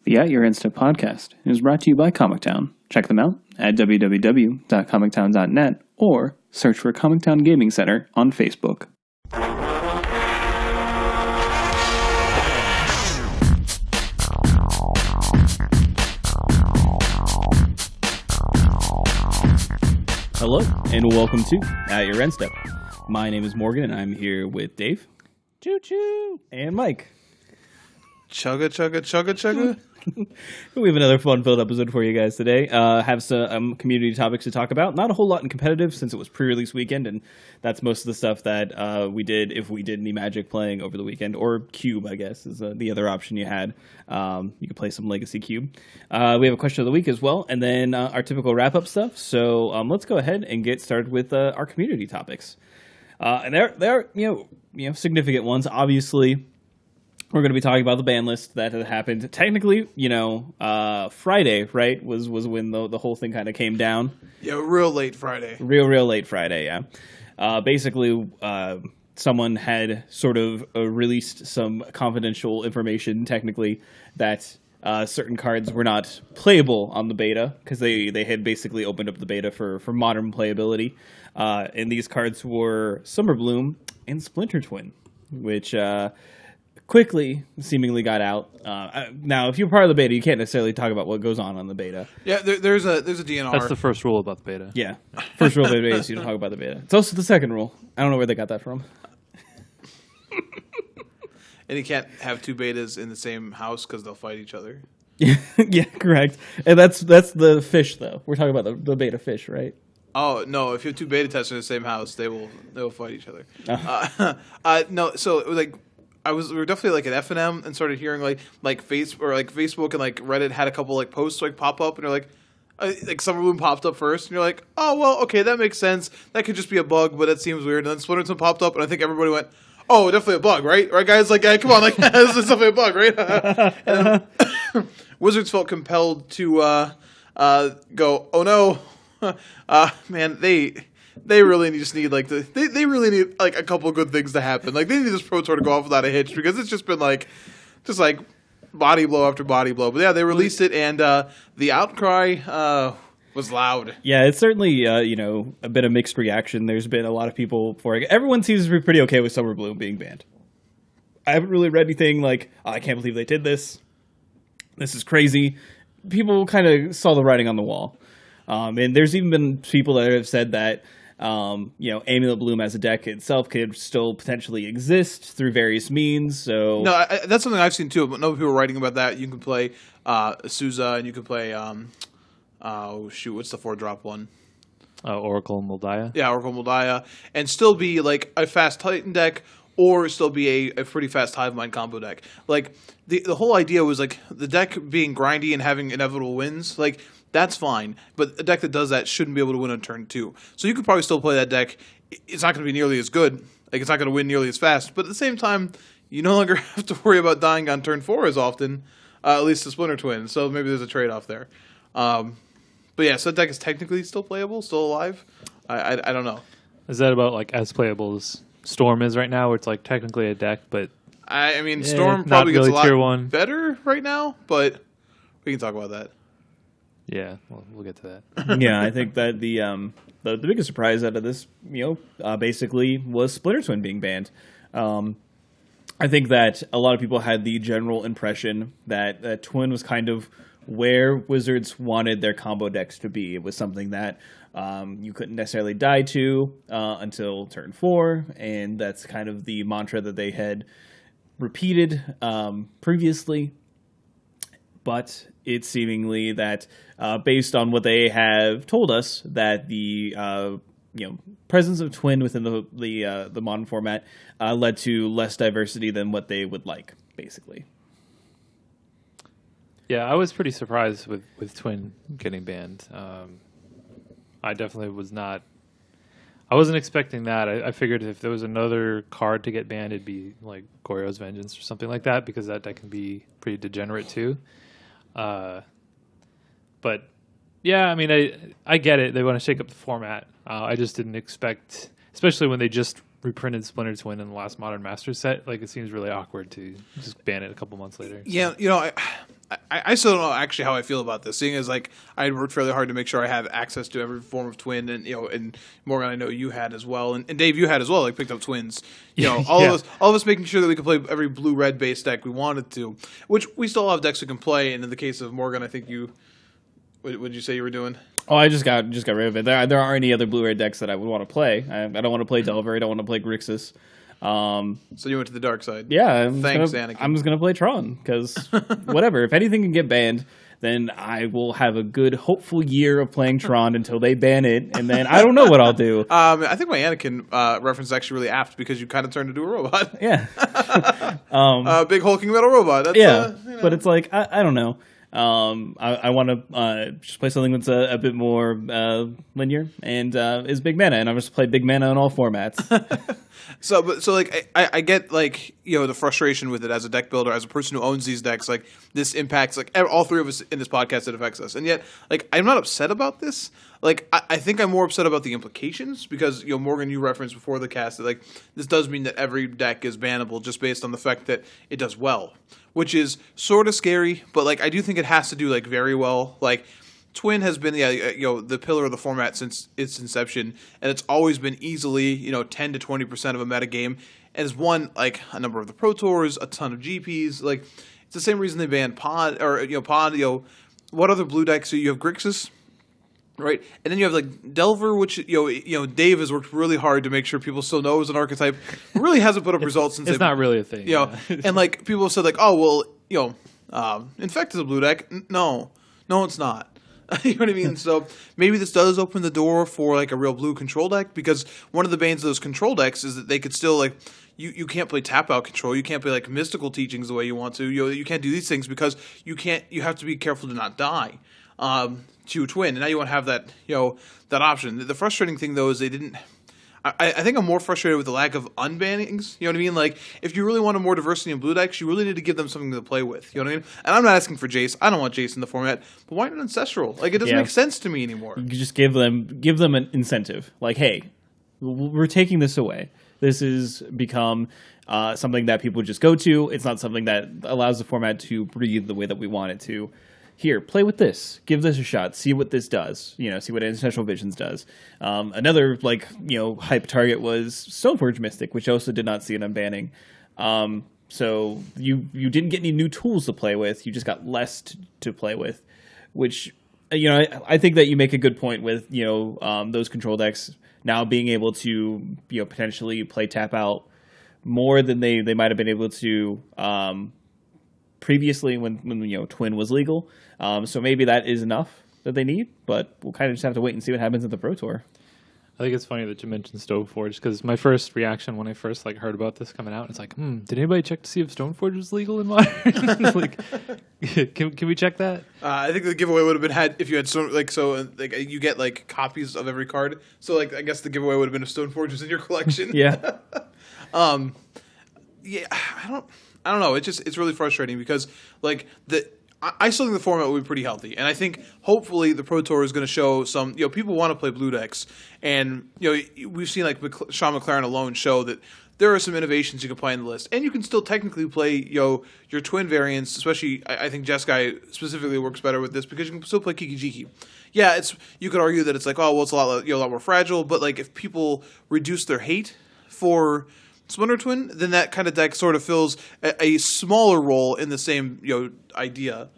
The At Your Insta podcast is brought to you by Comictown. Check them out at www.comictown.net or search for Comictown Gaming Center on Facebook. Hello, and welcome to At Your Insta. My name is Morgan, and I'm here with Dave. Choo-choo! And Mike. Chugga, chugga, chugga, chugga. We have another fun-filled episode for you guys today. Have some community topics to talk about. Not a whole lot in competitive since it was pre-release weekend, and that's most of the stuff that we did if we did any Magic playing over the weekend. Or Cube, I guess, is the other option you had. You could play some Legacy Cube. We have a question of the week as well, and then our typical wrap-up stuff. So let's go ahead and get started with our community topics. And they're significant ones, obviously. We're going to be talking about the ban list that had happened. Technically, Friday, right, was when the whole thing kind of came down. Yeah, real late Friday. Real late Friday, yeah. Basically, someone had sort of released some confidential information, technically, that certain cards were not playable on the beta because they had basically opened up the beta for modern playability. And these cards were Summerbloom and Splintered, which quickly seemingly got out. Now, if you're part of the beta, you can't necessarily talk about what goes on the beta. Yeah, there's a DNR. That's the first rule about the beta. Yeah, first rule of the beta is you don't talk about the beta. It's also the second rule. I don't know where they got that from. And you can't have two betas in the same house because they'll fight each other. Yeah, correct. And that's the fish, though. We're talking about the beta fish, right? Oh no! If you have two beta testers in the same house, they will fight each other. No, so like. We were definitely like at F&M and started hearing like Facebook and like Reddit had a couple like posts like pop up and they're like Summerbloom popped up first and you're like, oh well, okay, that makes sense. That could just be a bug, but that seems weird. And then Splintered popped up and I think everybody went, oh, definitely a bug, right guys? Like, hey, come on, like this is definitely a bug, right? And then Wizards felt compelled to go, oh no, man, They really just need they really need like a couple of good things to happen. Like they need this Pro Tour to go off without a hitch because it's just been like body blow after body blow. But yeah, they released it and the outcry was loud. Yeah, it's certainly a bit of mixed reaction. There's been a lot of people for it. Everyone seems to be pretty okay with Summerbloom being banned. I haven't really read anything like, oh, I can't believe they did this. This is crazy. People kind of saw the writing on the wall. And there's even been people that have said that Amulet Bloom as a deck itself could still potentially exist through various means. So no, that's something I've seen too. But no people are writing about that. You can play Souza and you can play what's the 4-drop one? Oracle Moldiah. Yeah, Oracle Moldiah, and still be like a fast Titan deck, or still be a pretty fast Hive Mind combo deck. Like the whole idea was like the deck being grindy and having inevitable wins. Like that's fine, but a deck that does that shouldn't be able to win on turn 2. So you could probably still play that deck. It's not going to be nearly as good. Like it's not going to win nearly as fast. But at the same time, you no longer have to worry about dying on turn 4 as often. At least the Splinter. So maybe there's a trade-off there. But yeah, so that deck is technically still playable, still alive. I don't know. Is that about like as playable as Storm is right now, where it's like technically a deck, but I mean Storm probably really gets a lot tier 1. better right now, but we can talk about that. Yeah, well, we'll get to that. Yeah, I think that the biggest surprise out of this, basically was Splinter being banned. I think that a lot of people had the general impression that Twin was kind of where Wizards wanted their combo decks to be. It was something that you couldn't necessarily die to until turn 4, and that's kind of the mantra that they had repeated previously. But it's seemingly that, based on what they have told us, that the presence of Twin within the modern format led to less diversity than what they would like, basically. Yeah, I was pretty surprised with Twin getting banned. I definitely was not. I wasn't expecting that. I figured if there was another card to get banned, it'd be like Goryo's Vengeance or something like that, because that deck can be pretty degenerate too. But yeah, I mean, I get it. They want to shake up the format. I just didn't expect, especially when they just reprinted Splintered Twin in the last Modern Masters set. Like, it seems really awkward to just ban it a couple months later. Yeah, you know, I still don't know actually how I feel about this, seeing as like I had worked fairly hard to make sure I have access to every form of twin, and and Morgan, I know you had as well, and Dave, you had as well, like picked up twins. All of us making sure that we could play every blue-red based deck we wanted to, which we still have decks we can play. And in the case of Morgan, I think what did you say you were doing? Oh, I just got rid of it. There aren't any other blue-red decks that I would want to play. I don't want to play Delver. I don't want to play Grixis. So you went to the dark side. Yeah, Anakin. I'm just gonna play Tron because whatever. If anything can get banned, then I will have a good, hopeful year of playing Tron until they ban it, and then I don't know what I'll do. I think my Anakin reference is actually really apt because you kind of turned into a robot. Yeah, big hulking metal robot. That's, yeah, but it's like I don't know. I want to just play something that's a bit more linear and is big mana, and I'm just play big mana in all formats. So like I get like the frustration with it as a deck builder, as a person who owns these decks. Like this impacts like all three of us in this podcast. It affects us, and yet like I'm not upset about this. Like I think I'm more upset about the implications because Morgan, you referenced before the cast that like this does mean that every deck is bannable just based on the fact that it does well, which is sort of scary. But like I do think it has to do like very well. Like Twin has been the pillar of the format since its inception, and it's always been easily 10 to 20% of a meta game, and has won like a number of the Pro Tours, a ton of GPs. Like it's the same reason they banned Pod or Pod. What other blue decks? So you have Grixis, right? And then you have like Delver, which Dave has worked really hard to make sure people still know is an archetype. Really hasn't put up results since it's not really a thing. And like people have said like, oh well, Infect is a blue deck. No, it's not. You know what I mean? So maybe this does open the door for like a real blue control deck, because one of the banes of those control decks is that they could still like you can't play tap out control. You can't play like mystical teachings the way you want to. You can't do these things because you have to be careful to not die to a twin. And now you won't have that that option. The frustrating thing though is they didn't. I think I'm more frustrated with the lack of unbannings. You know what I mean? Like, if you really wanted more diversity in blue decks, you really need to give them something to play with. You know what I mean? And I'm not asking for Jace. I don't want Jace in the format. But why not Ancestral? Like, it doesn't make sense to me anymore. You just give them an incentive. Like, hey, we're taking this away. This has become something that people just go to. It's not something that allows the format to breathe the way that we want it to. Here, play with this. Give this a shot. See what this does. See what Ancestral Visions does. Another hype target was Stoneforge Mystic, which also did not see an unbanning. So you didn't get any new tools to play with. You just got less to play with, which I think that you make a good point with those control decks now being able to potentially play tap out more than they might have been able to previously when Twin was legal. So maybe that is enough that they need, but we'll kind of just have to wait and see what happens at the Pro Tour. I think it's funny that you mentioned Stoneforge, because my first reaction when I first heard about this coming out, it's like, did anybody check to see if Stoneforge was legal in Modern? Can we check that? I think the giveaway would have been had if you had you get copies of every card. So I guess the giveaway would have been if Stoneforge was in your collection. Yeah. Yeah, I don't know. It's really frustrating because I still think the format will be pretty healthy, and I think hopefully the Pro Tour is going to show some. People want to play blue decks, and we've seen Sean McLaren alone show that there are some innovations you can play in the list, and you can still technically play your twin variants. Especially, I think Jeskai specifically works better with this because you can still play Kiki Jiki. Yeah, you could argue that it's it's a lot more fragile, but if people reduce their hate for Splinter Twin, then that kind of deck sort of fills a smaller role in the same idea.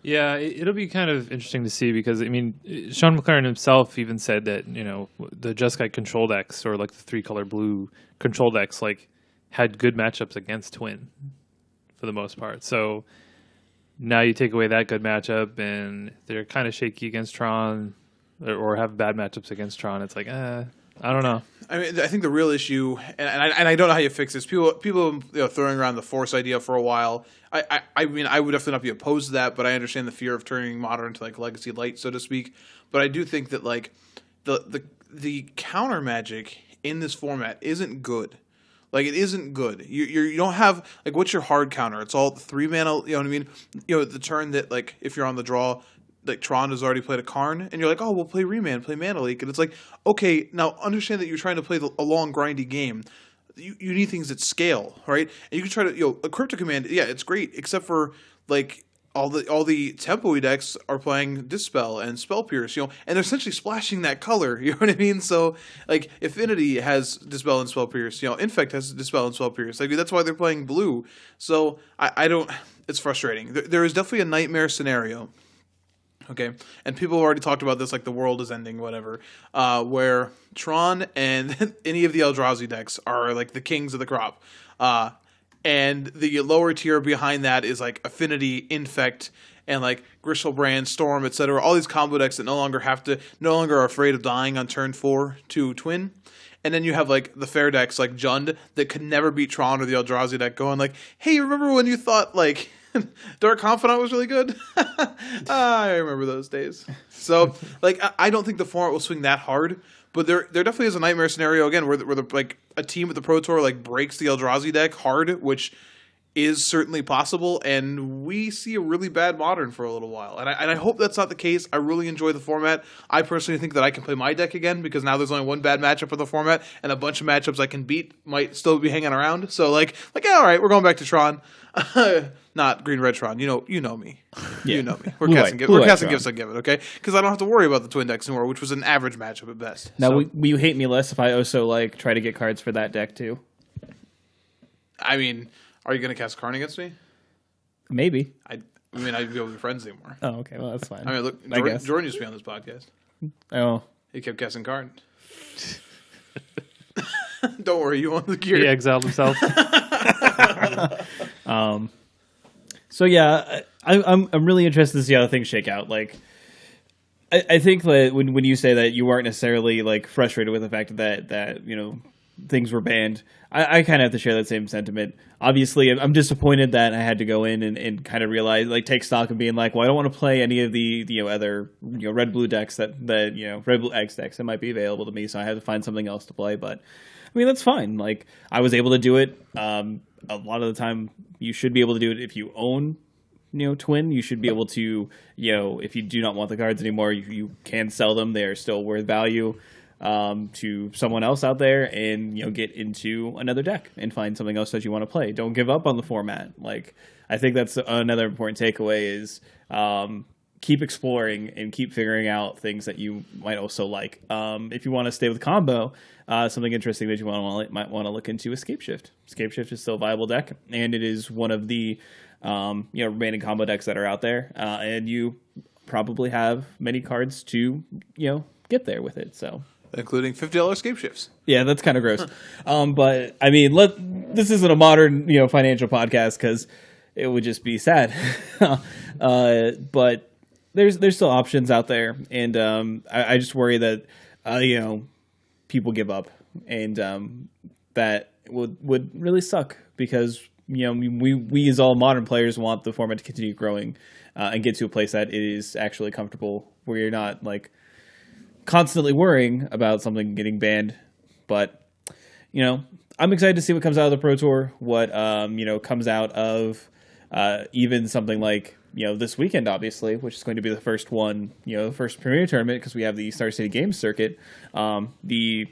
Yeah, it'll be kind of interesting to see because Sean McLaren himself even said that the Jeskai control decks or the 3-color blue control decks had good matchups against Twin for the most part. So now you take away that good matchup and they're kind of shaky against Tron or have bad matchups against Tron. It's I don't know. I think the real issue, and I don't know how you fix this. People throwing around the Force idea for a while. I would definitely not be opposed to that, but I understand the fear of turning Modern into Legacy Light, so to speak. But I do think that the counter magic in this format isn't good. It isn't good. You don't have what's your hard counter? It's all 3 mana. You know what I mean? The turn that if you're on the draw. Tron has already played a Karn, and you're we'll play Remand, play Mana Leak. And it's okay, now understand that you're trying to play a long, grindy game. You need things that scale, right? And you can try to, a Crypto Command, yeah, it's great, except for, all the tempo decks are playing Dispel and Spell Pierce, and they're essentially splashing that color. You know what I mean? So like Affinity has Dispel and Spell Pierce, Infect has Dispel and Spell Pierce. Like that's why they're playing blue. So I don't. It's frustrating. There is definitely a nightmare scenario. Okay, and people have already talked about this, like the world is ending, whatever, where Tron and any of the Eldrazi decks are like the kings of the crop. And the lower tier behind that is like Affinity, Infect, and like Grishelbrand, Storm, etc. All these combo decks that no longer are afraid of dying on turn 4 to Twin. And then you have like the fair decks like Jund that could never beat Tron or the Eldrazi deck, going like, "Hey, remember when you thought like Dark Confidant was really good?" I remember those days. So like I don't think the format will swing that hard. But there definitely is a nightmare scenario again where like a team at the Pro Tour like breaks the Eldrazi deck hard, which is certainly possible, and we see a really bad Modern for a little while. And I hope that's not the case. I really enjoy the format. I personally think that I can play my deck again because now there's only one bad matchup of the format, and a bunch of matchups I can beat might still be hanging around. So like yeah, all right, we're going back to Tron. Not green red Tron. You know me. Yeah. You know me. We're casting gifts I give it, okay? Because I don't have to worry about the twin decks anymore, which was an average matchup at best. Now, So, will you hate me less if I also like try to get cards for that deck too? I mean, are you going to cast Karn against me? Maybe. I mean, I'd be able to be friends anymore. Oh, okay. Well, that's fine. I mean, look, I guess. Jordan used to be on this podcast. Oh, He kept casting Karn. Don't worry, you won the gear. He exiled himself. So yeah, I'm really interested to see how things shake out. Like, I think that when you say that you weren't necessarily like frustrated with the fact that things were banned, I kind of have to share that same sentiment. Obviously, I'm disappointed that I had to go in and kind of realize, like, take stock and being like, well, I don't want to play any of the other red blue decks that red blue X decks that might be available to me, so I had to find something else to play. But I mean, that's fine. Like, I was able to do it. A lot of the time, you should be able to do it if you own Twin. You should be able to, if you do not want the cards anymore, you can sell them. They are still worth value to someone else out there, and get into another deck and find something else that you want to play. Don't give up on the format. Like, I think that's another important takeaway is keep exploring and keep figuring out things that you might also like. If you want to stay with combo, something interesting that you might want to look into is Scapeshift. Scapeshift is still a viable deck, and it is one of the remaining combo decks that are out there, and you probably have many cards to get there with it. So, including $50 Scapeshifts. Yeah, that's kind of gross. But I mean, this isn't a modern financial podcast because it would just be sad. But there's still options out there, and I just worry that people give up, and that would really suck because we as all modern players want the format to continue growing and get to a place that it is actually comfortable where you're not like constantly worrying about something getting banned. But I'm excited to see what comes out of the Pro Tour, what comes out of even something like this weekend, obviously, which is going to be the first one, the first Premier tournament, because we have the Star City Games circuit. The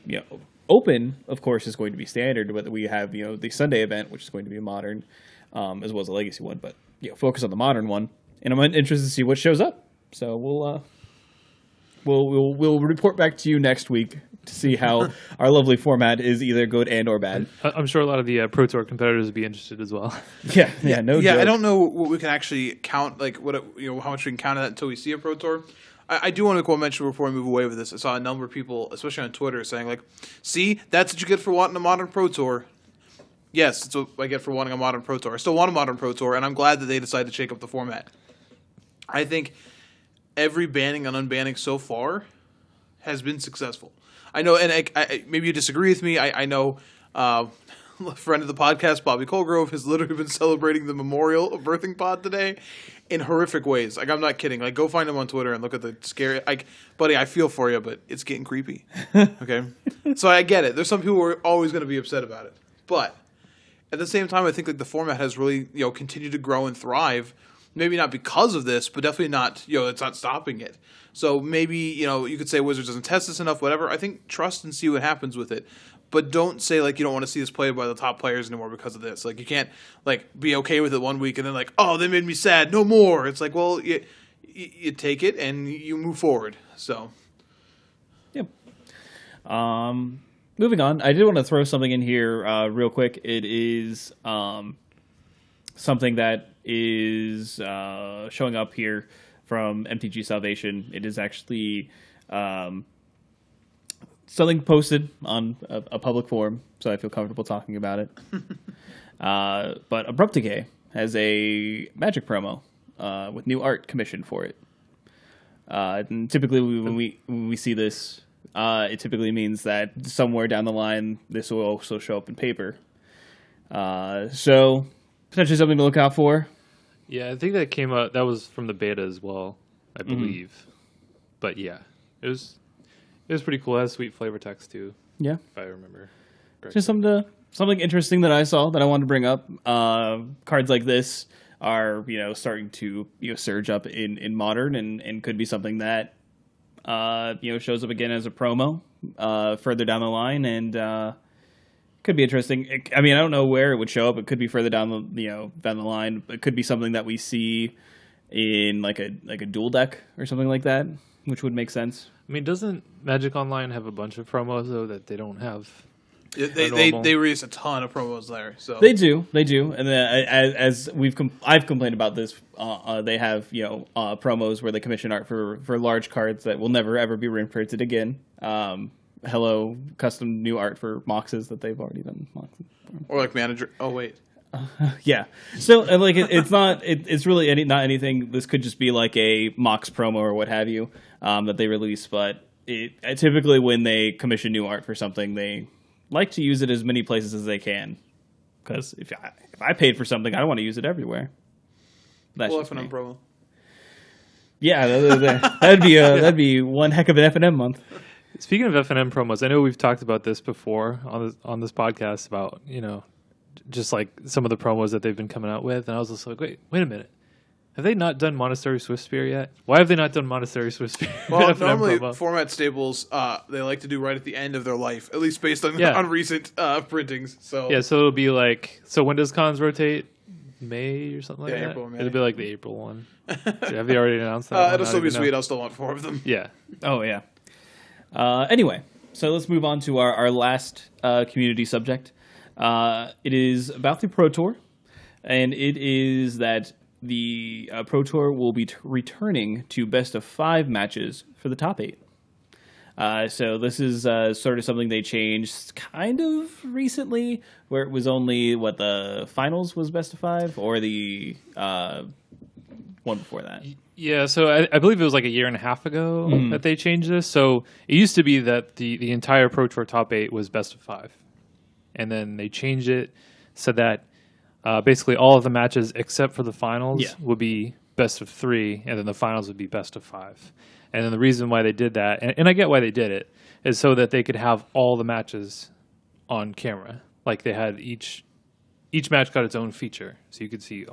Open, of course, is going to be standard, but we have the Sunday event, which is going to be a modern, as well as a legacy one. But focus on the modern one, and I'm interested to see what shows up. So we'll report back to you next week to see how our lovely format is either good and or bad. I'm sure a lot of the Pro Tour competitors would be interested as well. Yeah, no joke. I don't know what we can actually count, like how much we can count on that until we see a Pro Tour. I do want to make one mention before we move away with this. I saw a number of people, especially on Twitter, saying like, "See, that's what you get for wanting a modern Pro Tour." Yes, that's what I get for wanting a modern Pro Tour. I still want a modern Pro Tour, and I'm glad that they decided to shake up the format. I think every banning and unbanning so far has been successful. I know, and I maybe you disagree with me. I know a friend of the podcast, Bobby Colgrove, has literally been celebrating the memorial of Birthing Pod today in horrific ways. Like, I'm not kidding. Like, go find him on Twitter and look at the scary... Like, buddy, I feel for you, but it's getting creepy. Okay? So I get it. There's some people who are always going to be upset about it. But at the same time, I think like the format has really continued to grow and thrive. Maybe not because of this, but definitely not, it's not stopping it. So maybe, you could say Wizards doesn't test this enough, whatever. I think trust and see what happens with it. but don't say like you don't want to see this played by the top players anymore because of this. Like you can't like be okay with it one week and then like, oh, they made me sad, no more. It's like, well, you take it and you move forward. So, yep. Moving on, I did want to throw something in here real quick. It is something that is showing up here from MTG Salvation. It is actually something posted on a public forum, so I feel comfortable talking about it. But Abrupt Decay has a Magic promo with new art commissioned for it. And typically, when we see this, it typically means that somewhere down the line, this will also show up in paper. So potentially something to look out for. Yeah, I think that came out. That was from the beta as well, I believe. But yeah, it was pretty cool. It has sweet flavor text too. Yeah, if I remember correctly. Just something interesting that I saw that I wanted to bring up. Cards like this are starting to surge up in Modern and could be something that shows up again as a promo further down the line and could be interesting. I don't know where it would show up. It could be further down the line. It could be something that we see in like a dual deck or something like that, which would make sense. I mean, doesn't Magic Online have a bunch of promos though that they don't have? They release a ton of promos there. So they do, and then as I've complained about this. They have promos where they commission art for large cards that will never ever be reprinted again. Hello, custom new art for Moxes that they've already done. Or like manager. Oh wait. Yeah. So like it's not. It's really not anything. This could just be like a Mox promo or what have you that they release. But typically when they commission new art for something, they like to use it as many places as they can. Because if I paid for something, I don't want to use it everywhere. That's well, FNM promo. Yeah, that'd be one heck of an FNM month. Speaking of FNM promos, I know we've talked about this before on this podcast about just like some of the promos that they've been coming out with, and I was just like, wait a minute. Have they not done Monastery Swiftspear yet? Why have they not done Monastery Swiftspear? Well, normally format staples they like to do right at the end of their life, at least based on recent printings. So yeah, so it'll be like, so when does cons rotate? May or something like that? April, May. It'll be like the April one. So have they already announced that? It'll still be sweet. I'll still want 4 of them. Yeah. Oh yeah. Anyway, so let's move on to our last community subject. It is about the Pro Tour, and it is that the Pro Tour will be returning to best of 5 matches for the top 8. So this is sort of something they changed kind of recently, where it was only the finals was best of 5, or the one before that. Yeah, so I believe it was like a year and a half ago that they changed this. So it used to be that the entire Pro Tour top 8 was best of 5, and then they changed it so that basically all of the matches except for the finals would be best of 3, and then the finals would be best of 5. And then the reason why they did that, and I get why they did it, is so that they could have all the matches on camera. Like they had each match got its own feature, so you could see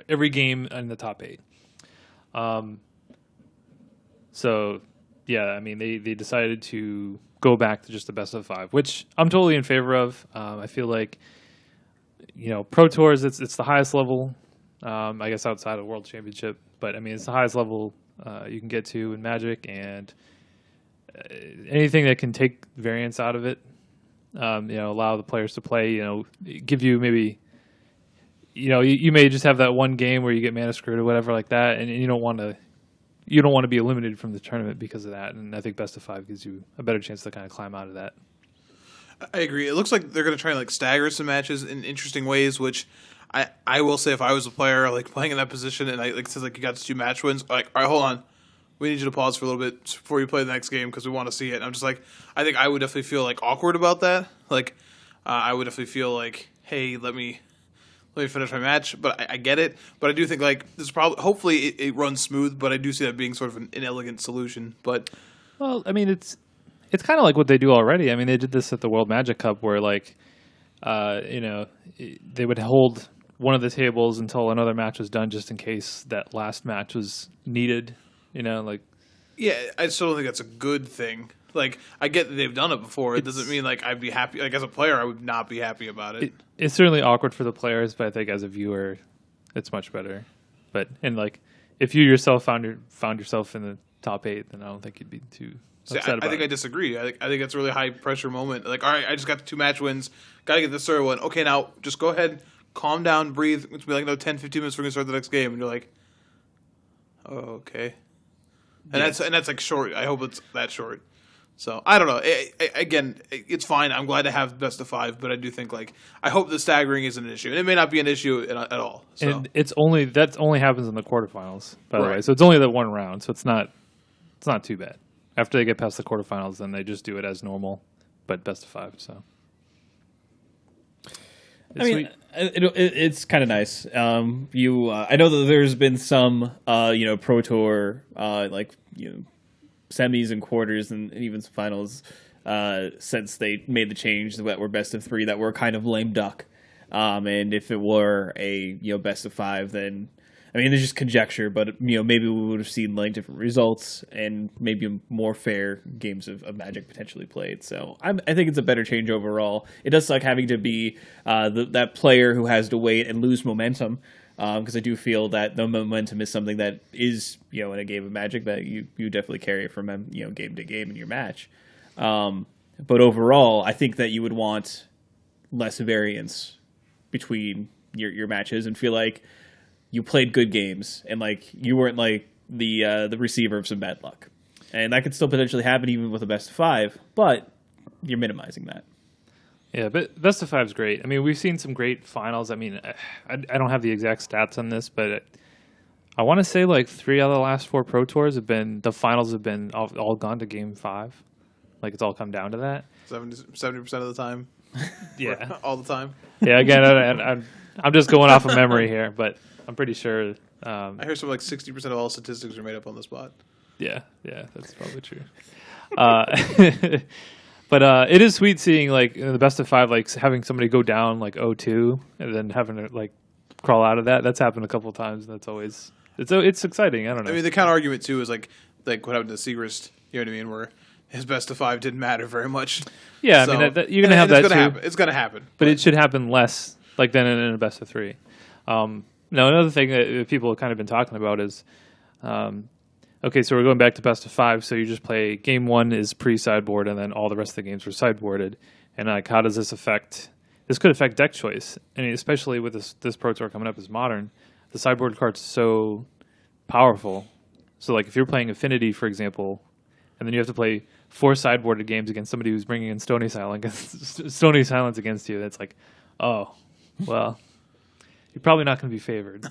every game in the top 8. So yeah, I mean they decided to go back to just the best of 5, which I'm totally in favor of. I feel like Pro Tours it's the highest level, I guess outside of World Championship, but I mean it's the highest level you can get to in Magic, and anything that can take variance out of it, allow the players to play, give you maybe, you may just have that one game where you get mana screwed or whatever like that, and you don't want to be eliminated from the tournament because of that. And I think best of 5 gives you a better chance to kind of climb out of that. I agree. It looks like they're going to try and stagger some matches in interesting ways, which I will say if I was a player playing in that position and it says you got 2 match wins, all right, hold on, we need you to pause for a little bit before you play the next game because we want to see it. And I'm just I think I would definitely feel awkward about that. I would definitely feel hey, let me finish my match. But I get it. But I do think this probably hopefully it runs smooth. But I do see that being sort of an inelegant solution. But well, I mean it's kind of like what they do already. I mean they did this at the World Magic Cup where they would hold one of the tables until another match was done, just in case that last match was needed. Yeah, I still don't think that's a good thing. Like, I get that they've done it before. It doesn't mean like I'd be happy. Like as a player, I would not be happy about it. It's certainly awkward for the players, but I think as a viewer, it's much better. But like, if you yourself found yourself in the top 8, then I don't think you'd be too upset about it. I think I disagree. I think it's a really high pressure moment. Like, all right, I just got the 2 match wins. Got to get this third one. Okay, now just go ahead, calm down, breathe. It's be like 10, 15 minutes. We're gonna start the next game, and you're like, oh, okay. And that's like short. I hope it's that short. So I don't know. Again, it's fine. I'm glad to have best of 5, but I do think like I hope the staggering isn't an issue, and it may not be an issue at all. So. And that only happens in the quarterfinals, by the Right. way. So it's only that one round. So it's not too bad. After they get past the quarterfinals, then they just do it as normal, but best of 5. So it's kind of nice. I know that there's been some Pro Tour semis and quarters and even some finals since they made the change that were best of 3 that were kind of lame duck. And if it were a best of 5, then there's just conjecture, but maybe we would have seen like different results and maybe more fair games of Magic potentially played. So I think it's a better change overall. It does suck having to be that player who has to wait and lose momentum, because I do feel that the momentum is something that is in a game of Magic that you definitely carry from game to game in your match. But overall, I think that you would want less variance between your matches and feel like you played good games and like you weren't like the receiver of some bad luck, and that could still potentially happen even with a best of 5, but you're minimizing that. yeah, but best of 5 is great. I mean, we've seen some great finals. I mean, I don't have the exact stats on this, but I want to say like 3 out of the last 4 Pro Tours the finals have been all gone to Game 5. Like it's all come down to that. 70% of the time. Yeah, all the time. yeah. Again, I'm just going off of memory here, but I'm pretty sure. I hear something like 60% of all statistics are made up on the spot. Yeah, that's probably true. But it is sweet seeing like in the best of 5, like having somebody go down like 0-2 and then having to like crawl out of that. That's happened a couple of times. And that's always it's exciting. I don't know. I mean, the counter argument too is like what happened to Segrist. You know what I mean? Where his best of 5 didn't matter very much. Yeah, so, I mean you're gonna have that too. It's gonna happen. But it should happen less like than in a best of 3. Now, another thing that people have kind of been talking about is, okay, so we're going back to best of 5. So you just play game 1 is pre-sideboard, and then all the rest of the games were sideboarded. And like, how does this affect? This could affect deck choice, and especially with this Pro Tour coming up as Modern, the sideboard card's so powerful. So like, if you're playing Affinity, for example, and then you have to play 4 sideboarded games against somebody who's bringing in Stony Silence against you, that's like, oh, well. You're probably not going to be favored.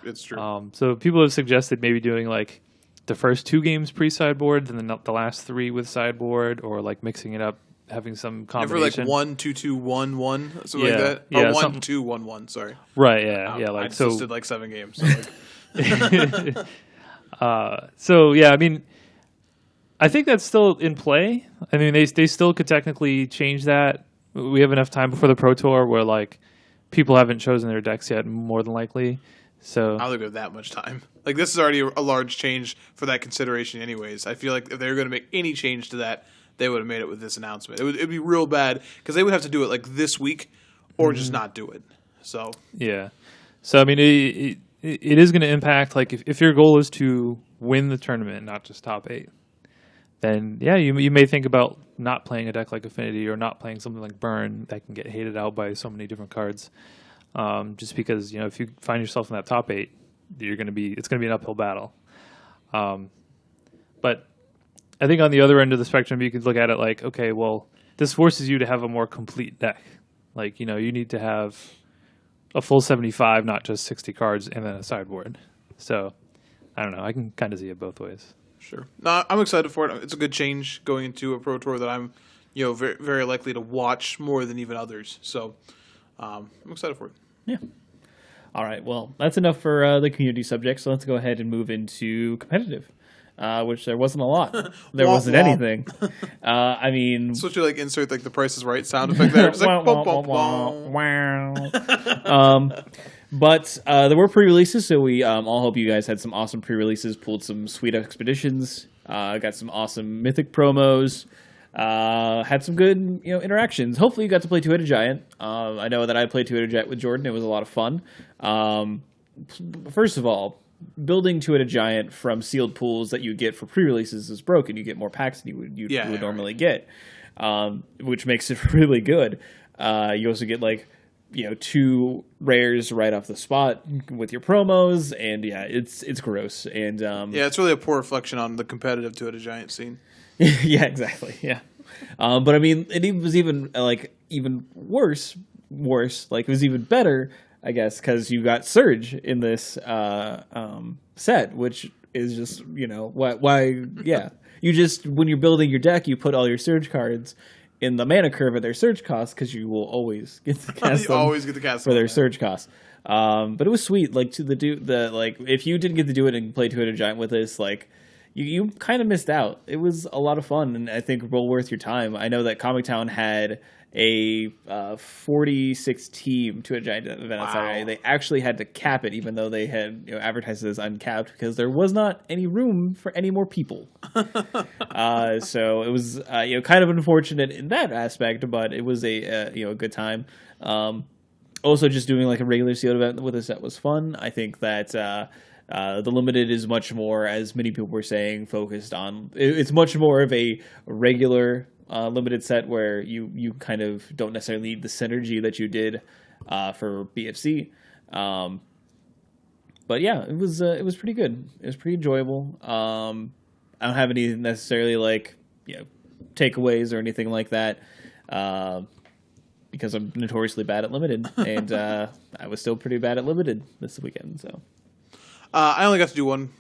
It's true. So people have suggested maybe doing like the first 2 games pre-sideboard, and then the last 3 with sideboard, or like mixing it up, having some combination. Never like 1-2-2-1-1, something like that. Yeah, or 1-2-1-1. Sorry. Right. Yeah. Yeah. Like I just did like 7 games. So like. So yeah, I mean, I think that's still in play. I mean, they still could technically change that. We have enough time before the Pro Tour where like. People haven't chosen their decks yet, more than likely. So I don't think we have that much time. Like, this is already a large change for that consideration anyways. I feel like if they were going to make any change to that, they would have made it with this announcement. It'd be real bad because they would have to do it like this week or just not do it. So yeah. So I mean, it is going to impact. Like, if your goal is to win the tournament, not just top 8, then yeah, you may think about not playing a deck like Affinity or not playing something like Burn that can get hated out by so many different cards. Just because if you find yourself in that top 8, it's going to be an uphill battle. But I think on the other end of the spectrum, you could look at it like, okay, well, this forces you to have a more complete deck. Like you need to have a full 75, not just 60 cards, and then a sideboard. So I don't know. I can kind of see it both ways. Sure. No, I'm excited for it. It's a good change going into a Pro Tour that I'm, very, very likely to watch more than even others. So, I'm excited for it. Yeah. All right. Well, that's enough for the community subject. So let's go ahead and move into competitive, which there wasn't a lot. There wasn't anything. I mean, so you insert the Price is Right sound effect there. It's like bum, bum, bum. But there were pre-releases, so we all hope you guys had some awesome pre-releases, pulled some sweet expeditions. Got some awesome Mythic promos. Had some good interactions. Hopefully, you got to play Two-Headed Giant. I know that I played Two-Headed Giant with Jordan. It was a lot of fun. First of all, building Two-Headed Giant from sealed pools that you get for pre-releases is broken. You get more packs than you would normally get, which makes it really good. You also get 2 rares right off the spot with your promos, and it's gross. And it's really a poor reflection on the competitive Two-Headed Giant scene. Yeah, exactly. Yeah, but I mean, it was even even worse. It was even better, I guess, because you got Surge in this set, which is just why. Yeah, you just when you're building your deck, you put all your Surge cards in the mana curve at their Surge cost because you will always get to cast them. Always get to cast for their Surge cost. But it was sweet. If you didn't get to do it and play Two-Headed Giant with us, you kind of missed out. It was a lot of fun, and I think well worth your time. I know that Comic Town had a 46 team Two-Headed Giant event on Saturday. They actually had to cap it, even though they had advertised it as uncapped, because there was not any room for any more people. So it was kind of unfortunate in that aspect, but it was a good time. Also, just doing a regular sealed event with us, that was fun. I think that the limited is much more, as many people were saying, focused on. It's much more of a regular limited set where you kind of don't necessarily need the synergy that you did for BFC. But yeah, it was pretty good. It was pretty enjoyable. I don't have any necessarily takeaways or anything like that. Because I'm notoriously bad at limited, and I was still pretty bad at limited this weekend. So I only got to do one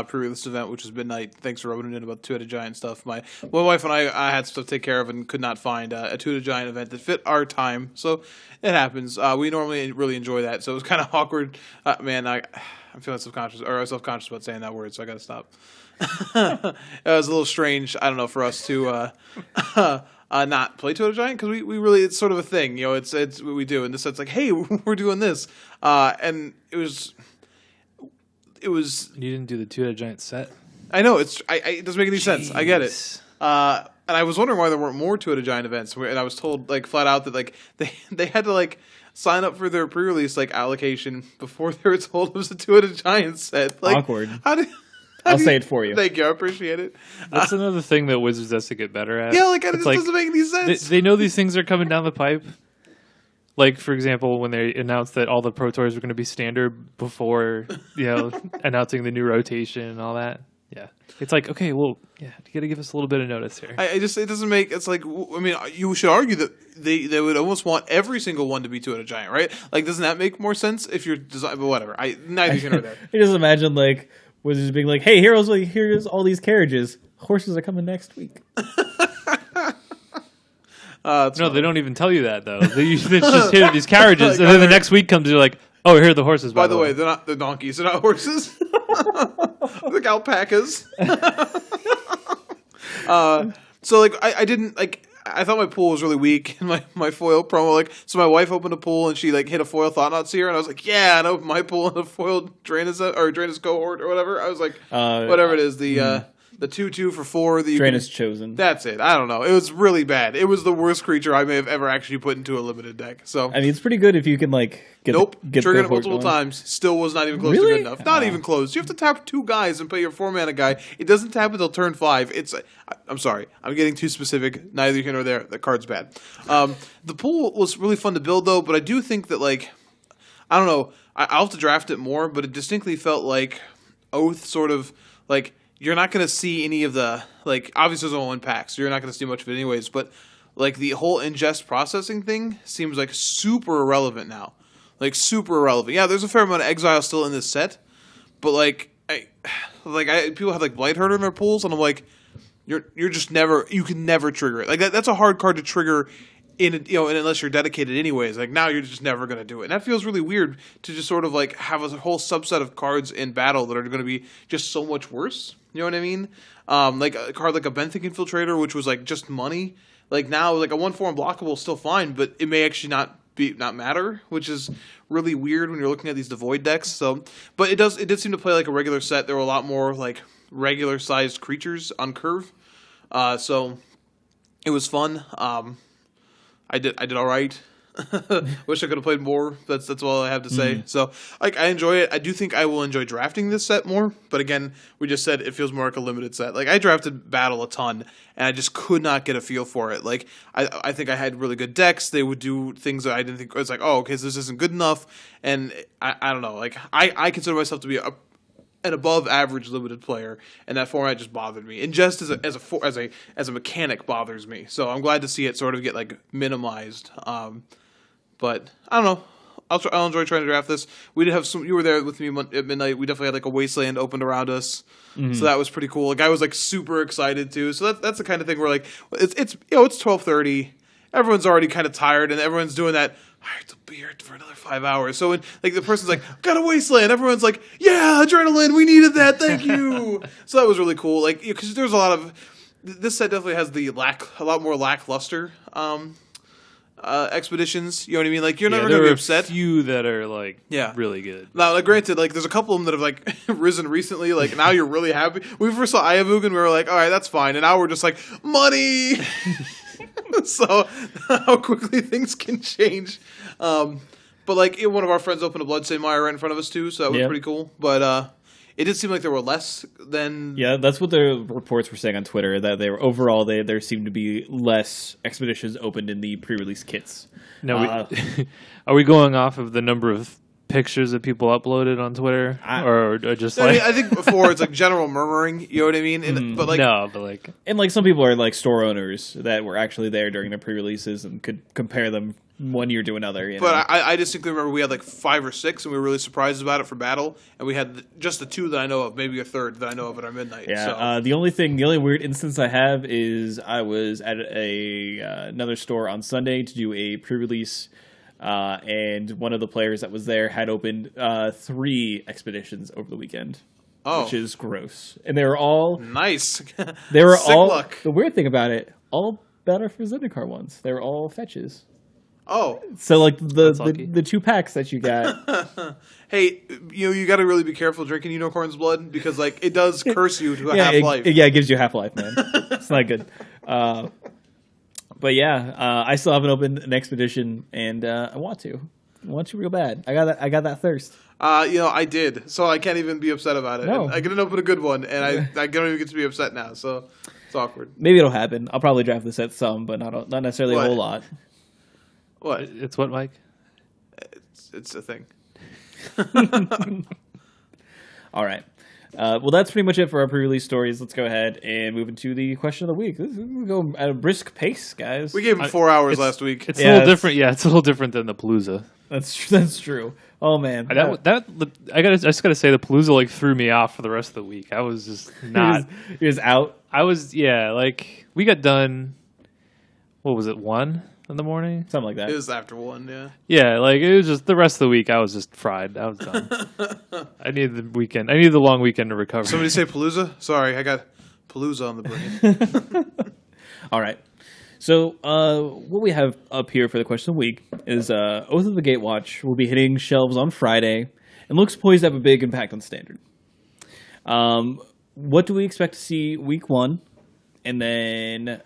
pre-release event, which was Midnight. Thanks for rubbing it in about Two-Headed Giant stuff. My wife and I had stuff to take care of and could not find a Two-Headed Giant event that fit our time, so it happens. We normally really enjoy that, so it was kind of awkward. Man, I'm feeling self-conscious about saying that word, so I got to stop. It was a little strange, I don't know, for us to not play Two-Headed Giant, because we really, it's sort of a thing, it's what we do in the sense, hey, we're doing this, and it was. You didn't do the Two-Headed Giant set. I know it doesn't make any sense. I get it. And I was wondering why there weren't more Two-Headed Giant events, and I was told flat out that they had to sign up for their pre-release allocation before they were told it was a Two-Headed Giant set. Awkward. I'll say it for you. Thank you. I appreciate it. That's another thing that Wizards has to get better at. Yeah, it just doesn't make any sense. They know these things are coming down the pipe. For example, when they announced that all the Pro Tours were going to be standard before, announcing the new rotation and all that. Yeah. It's okay, well, yeah, you got to give us a little bit of notice here. It doesn't make, you should argue that they would almost want every single one to be Two-Headed Giant, right? Doesn't that make more sense if you're design? But whatever. Neither here nor there. You just imagine, Wizards being hey, here's all these carriages. Horses are coming next week. No, they don't even tell you that, though. It's just here these carriages, and then the next week comes, you're oh, here are the horses. By the way, they're donkeys. They're not horses. They're alpacas. I didn't I thought my pool was really weak in my foil promo. So my wife opened a pool and she hit a foil Thought-Knot Seer, and I was and I opened my pool in a foil Draenus cohort or whatever. I was whatever it is, the 2/2 for 4 that you Draenus Chosen. That's it. I don't know. It was really bad. It was the worst creature I may have ever actually put into a limited deck. So it's pretty good if you can get triggered it multiple times. Still was not even close to good enough. Not even close. You have to tap 2 guys and pay your 4-mana guy. It doesn't tap until turn 5. I'm sorry. I'm getting too specific. Neither here nor there. The card's bad. The pool was really fun to build though, but I do think that I don't know. I'll have to draft it more, but it distinctly felt like Oath sort of you're not going to see any of the, obviously there's only 1 pack, so you're not going to see much of it anyways, but, the whole ingest processing thing seems, super irrelevant now. Super irrelevant. Yeah, there's a fair amount of exile still in this set, but, people have, Blight Herder in their pools, and I'm you're just never, you can never trigger it. That's a hard card to trigger and unless you're dedicated anyways. Now you're just never going to do it. And that feels really weird to just sort of, have a whole subset of cards in battle that are going to be just so much worse. You know what I mean? A card like a Benthic Infiltrator, which was just money. Now, a 1/4 unblockable is still fine, but it may actually not matter, which is really weird when you're looking at these Devoid decks. So, but it did seem to play like a regular set. There were a lot more regular sized creatures on curve. So it was fun. I did all right. Wish I could have played more. That's all I have to say. So I enjoy it. I do think I will enjoy drafting this set more. But again, we just said it feels more like a limited set. Like I drafted Battle a ton, and I just could not get a feel for it. Like I think I had really good decks. They would do things that I didn't think. I was like, oh, okay, so this isn't good enough. And I don't know. Like I consider myself to be an above average limited player, and that format just bothered me. And just as a mechanic bothers me. So I'm glad to see it sort of get like minimized. But I don't know. I'll enjoy trying to draft this. We did have some. You were there with me at midnight. We definitely had like a wasteland opened around us, so that was pretty cool. Like I was like super excited too. So that's the kind of thing where like it's 12:30. Everyone's already kind of tired, and everyone's doing that. I have to be here for another 5 hours. So when like the person's like, got a wasteland, everyone's like, yeah, adrenaline, we needed that, thank you. So that was really cool. Like because there's a lot of this set definitely has a lot more lackluster expeditions. You know what I mean? Like you're never gonna be upset. There are a few that are like really good. Now, like, granted, like there's a couple of them that have like risen recently. Like now you're really happy. When we first saw Ayavugan, we were like, all right, that's fine. And now we're just like money. So how quickly things can change. But like one of our friends opened a Bloodstained Mire right in front of us too, so that was pretty cool. But it did seem like there were less than... Yeah, that's what the reports were saying on Twitter, that they were overall, there seemed to be less expeditions opened in the pre-release kits. No, are we going off of the number of pictures that people uploaded on Twitter? Or just like... I think before it's like general murmuring, you know what I mean? And, but like... No, but like... And like some people are like store owners that were actually there during the pre-releases and could compare them one year to another. You know? But I distinctly remember we had like 5 or 6, and we were really surprised about it for Battle. And we had just the 2 that I know of, maybe a third that I know of at our midnight. Yeah. So. The only weird instance I have is I was at another store on Sunday to do a pre-release, and one of the players that was there had opened 3 expeditions over the weekend. Oh. Which is gross. And they were all... Nice. They were Sick all... luck. The weird thing about it, all Battle for Zendikar ones. They were all fetches. Oh. So, like, the 2 packs that you got... Hey, you got to really be careful drinking Unicorn's Blood, because, like, it does curse you to a half-life. It gives you a half-life, man. It's not good. But, yeah, I still haven't opened an expedition, and I want to. I want to real bad. I got that thirst. I did, so I can't even be upset about it. No. I didn't open a good one, and I don't even get to be upset now, so it's awkward. Maybe it'll happen. I'll probably draft this at some, but not necessarily a whole lot. What? It's what, Mike? It's a thing. All right. Well, that's pretty much it for our pre-release stories. Let's go ahead and move into the question of the week. We'll go at a brisk pace, guys. We gave him 4 hours last week. It's a little different. Yeah, it's a little different than the Palooza. That's true. Oh man, I just gotta say the Palooza like threw me off for the rest of the week. I was just not. He was out. I was like we got done. What was it? 1 in the morning, something like that. It was after 1. Yeah. Yeah, like it was just the rest of the week. I was just fried. I was done. I needed the weekend. I needed the long weekend to recover. Somebody say Palooza? Sorry, I got Palooza on the brain. All right. So what we have up here for the question of the week is Oath of the Gatewatch will be hitting shelves on Friday and looks poised to have a big impact on Standard. What do we expect to see week 1? And then,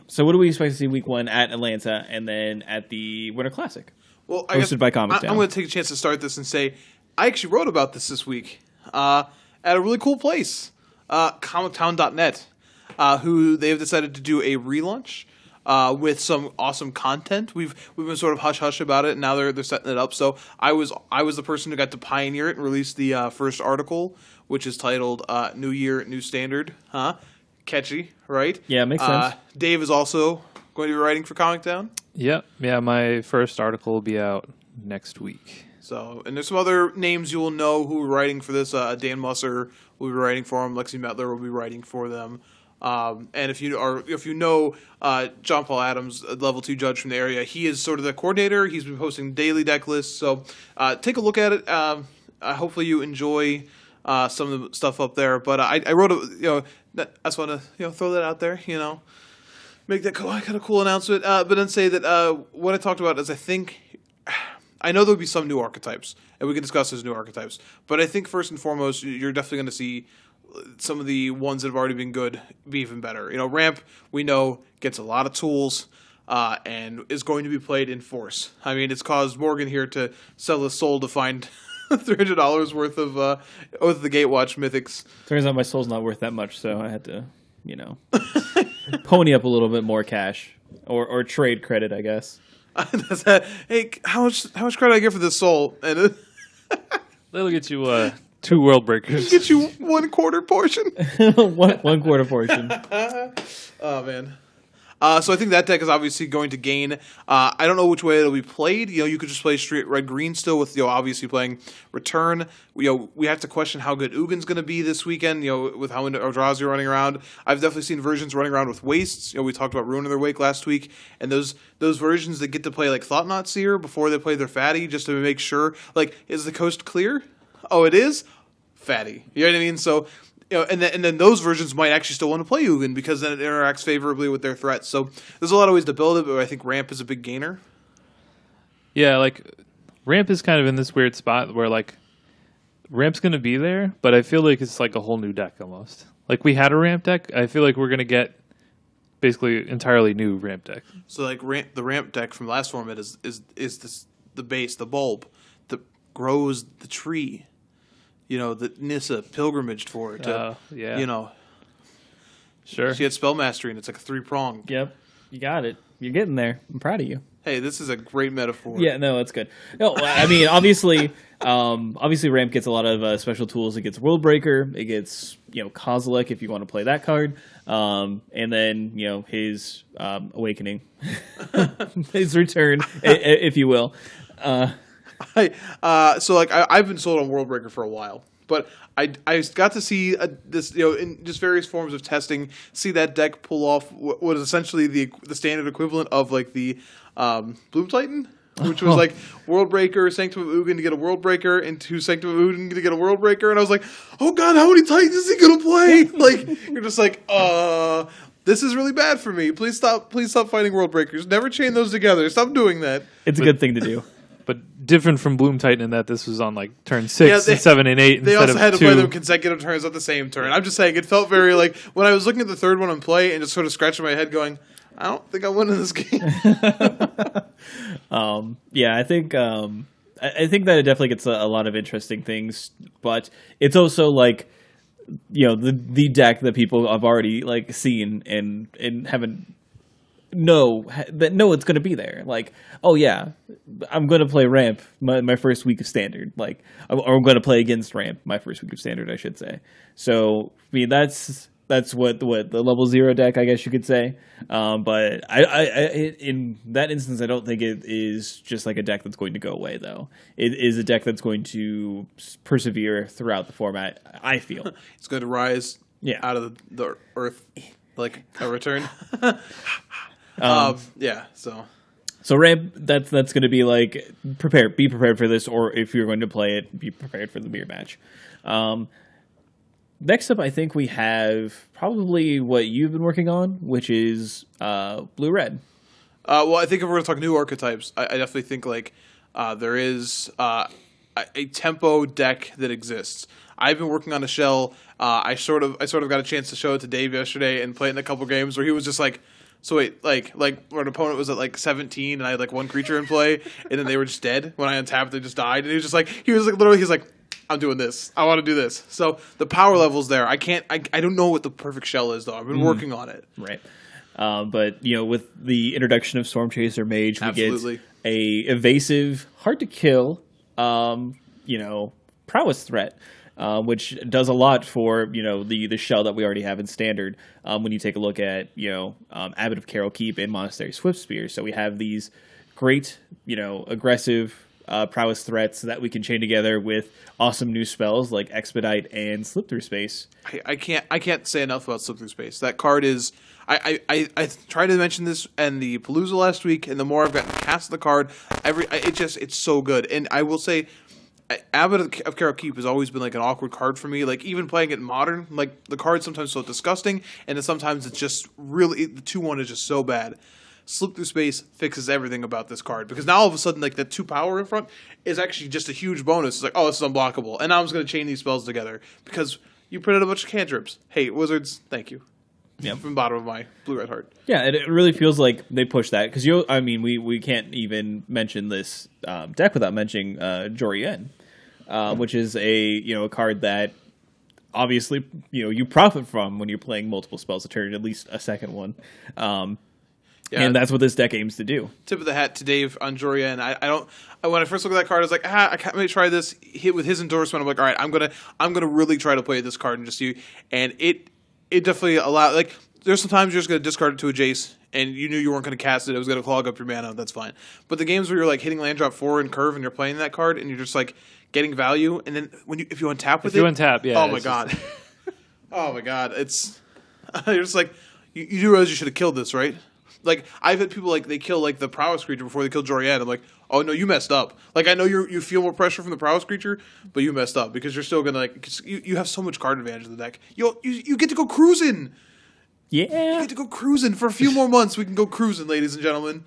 so what do we expect to see week 1 at Atlanta and then at the Winter Classic? Well, hosted by Comic Town. I'm going to take a chance to start this and say I actually wrote about this week at a really cool place, comictown.net. Who they have decided to do a relaunch with some awesome content. We've been sort of hush hush about it, and now they're setting it up. So I was the person who got to pioneer it and release the first article, which is titled "New Year, New Standard." Catchy, right? Yeah, makes sense. Dave is also going to be writing for Comic Town. Yep. Yeah, my first article will be out next week. So, and there's some other names you will know who are writing for this. Dan Musser will be writing for them. Lexi Metler will be writing for them. And if you know John Paul Adams, a level 2 judge from the area, he is sort of the coordinator. He's been posting daily deck lists, so take a look at it. Hopefully you enjoy some of the stuff up there. But I wrote I just want to throw that out there. Make that kind of cool announcement. But then say that what I talked about is I think I know there'll be some new archetypes, and we can discuss those new archetypes. But I think first and foremost, you're definitely going to see some of the ones that have already been good be even better. Ramp, we know, gets a lot of tools and is going to be played in force. I mean, it's caused Morgan here to sell his soul to find $300 worth of Oath of the Gatewatch mythics. Turns out my soul's not worth that much, so I had to, pony up a little bit more cash or trade credit, I guess. Hey, how much credit I get for this soul? And They'll get you 2 world breakers. get you 1/4 portion. one quarter portion. Oh man. So I think that deck is obviously going to gain. I don't know which way it'll be played. You could just play straight red green still with obviously playing Return. We have to question how good Ugin's going to be this weekend. With how many Eldrazi are running around. I've definitely seen versions running around with Wastes. We talked about Ruin of their Wake last week, and those versions that get to play like Thought Knot Seer before they play their Fatty, just to make sure. Like, is the coast clear? Oh, it is. Fatty. You know what I mean? So. And then those versions might actually still want to play Ugin because then it interacts favorably with their threats. So there's a lot of ways to build it, but I think Ramp is a big gainer. Yeah, like Ramp is kind of in this weird spot where like Ramp's going to be there, but I feel like it's like a whole new deck almost. Like we had a Ramp deck, I feel like we're going to get basically entirely new Ramp deck. So like the Ramp deck from last format is the base, the bulb that grows the tree. That Nissa pilgrimaged for it. Yeah. Sure. She had spell mastery, and it's like a 3-prong. Yep, you got it. You're getting there. I'm proud of you. Hey, this is a great metaphor. Yeah, no, it's good. No, I mean, obviously, Ramp gets a lot of special tools. It gets World Breaker. It gets Kozilek if you want to play that card, and then his Awakening, his return, if you will. I've been sold on World Breaker for a while, but I got to see this in just various forms of testing, see that deck pull off what is essentially the standard equivalent of like the Bloom Titan, which was like World Breaker, Sanctum of Ugin to get a World Breaker, into Sanctum of Ugin to get a World Breaker, and I was like, oh god, how many Titans is he gonna play? Like you're just like, this is really bad for me. Please stop fighting World Breakers. Never chain those together. Stop doing that. It's a good thing to do. But different from Bloom Titan in that this was on like turn 6 and 7 and 8 They instead also of had to 2. play them consecutive turns at the same turn. I'm just saying, it felt very like when I was looking at the third one in play and just sort of scratching my head going, I don't think I'm winning this game. Yeah, I think that it definitely gets a lot of interesting things, but it's also like the deck that people have already like seen and haven't know it's going to be there. Like, oh yeah, I'm going to play Ramp my first week of Standard. Like, or I'm going to play against Ramp my first week of Standard, I should say. So, I mean, that's what the level 0 deck, I guess you could say. But I in that instance, I don't think it is just like a deck that's going to go away, though. It is a deck that's going to persevere throughout the format, I feel. It's going to rise out of the earth like a return. So Ramp, that's going to be like be prepared for this, or if you're going to play it, be prepared for the mirror match. Next up, I think we have probably what you've been working on, which is blue-red. Well, I think if we're going to talk new archetypes, I definitely think like there is a tempo deck that exists. I've been working on a shell. I sort of got a chance to show it to Dave yesterday and play it in a couple games where he was just like, so wait, like where an opponent was at like 17 and I had like one creature in play and then they were just dead. When I untapped, they just died. And he was like, I'm doing this. I want to do this. So the power level's there. I don't know what the perfect shell is though. I've been working on it. Right. But with the introduction of Storm Chaser Mage, we Absolutely. get a evasive, hard to kill, prowess threat. Which does a lot for the shell that we already have in Standard. When you take a look at Abbot of Carol Keep and Monastery Swiftspear, so we have these great aggressive prowess threats that we can chain together with awesome new spells like Expedite and Slip Through Space. I can't say enough about Slip Through Space. That card is. I tried to mention this in the Palooza last week, and the more I've gotten cast the card, it's so good. And I will say, Abbot of Carol Keep has always been like an awkward card for me. Like even playing it in Modern, like the card's sometimes so disgusting, and then sometimes it's just really the 2/1 is just so bad. Slip Through Space fixes everything about this card because now all of a sudden, like, the 2 power in front is actually just a huge bonus. It's like, oh, this is unblockable. And now I'm just going to chain these spells together because you printed a bunch of cantrips. Hey, Wizards, thank you. Yep. From the bottom of my blue-red heart. Yeah, it really feels like they pushed that because we can't even mention this deck without mentioning Jorien, which is a card that obviously you profit from when you're playing multiple spells a turn, at least a second one, and that's what this deck aims to do. Tip of the hat to Dave on Jorien. When I first looked at that card, I was like, I can't really try this. Hit with his endorsement, I'm like, all right, I'm gonna really try to play this card and just see, and it definitely allowed, like, there's sometimes you're just going to discard it to a Jace, and you knew you weren't going to cast it. It was going to clog up your mana. That's fine. But the games where you're, like, hitting land drop 4 and curve and you're playing that card and you're just, like, getting value, and then if you untap with if you untap, yeah. Oh, my God. Oh, my God. It's... You're just like... You do realize you should have killed this, right? Like, I've had people, like, they kill, like, the prowess creature before they kill Jorien. I'm like, oh, no, you messed up. Like, I know you feel more pressure from the prowess creature, but you messed up because you're still going to, like... You have so much card advantage in the deck. You get to go cruising! Yeah. You get to go cruising. For a few more months, we can go cruising, ladies and gentlemen.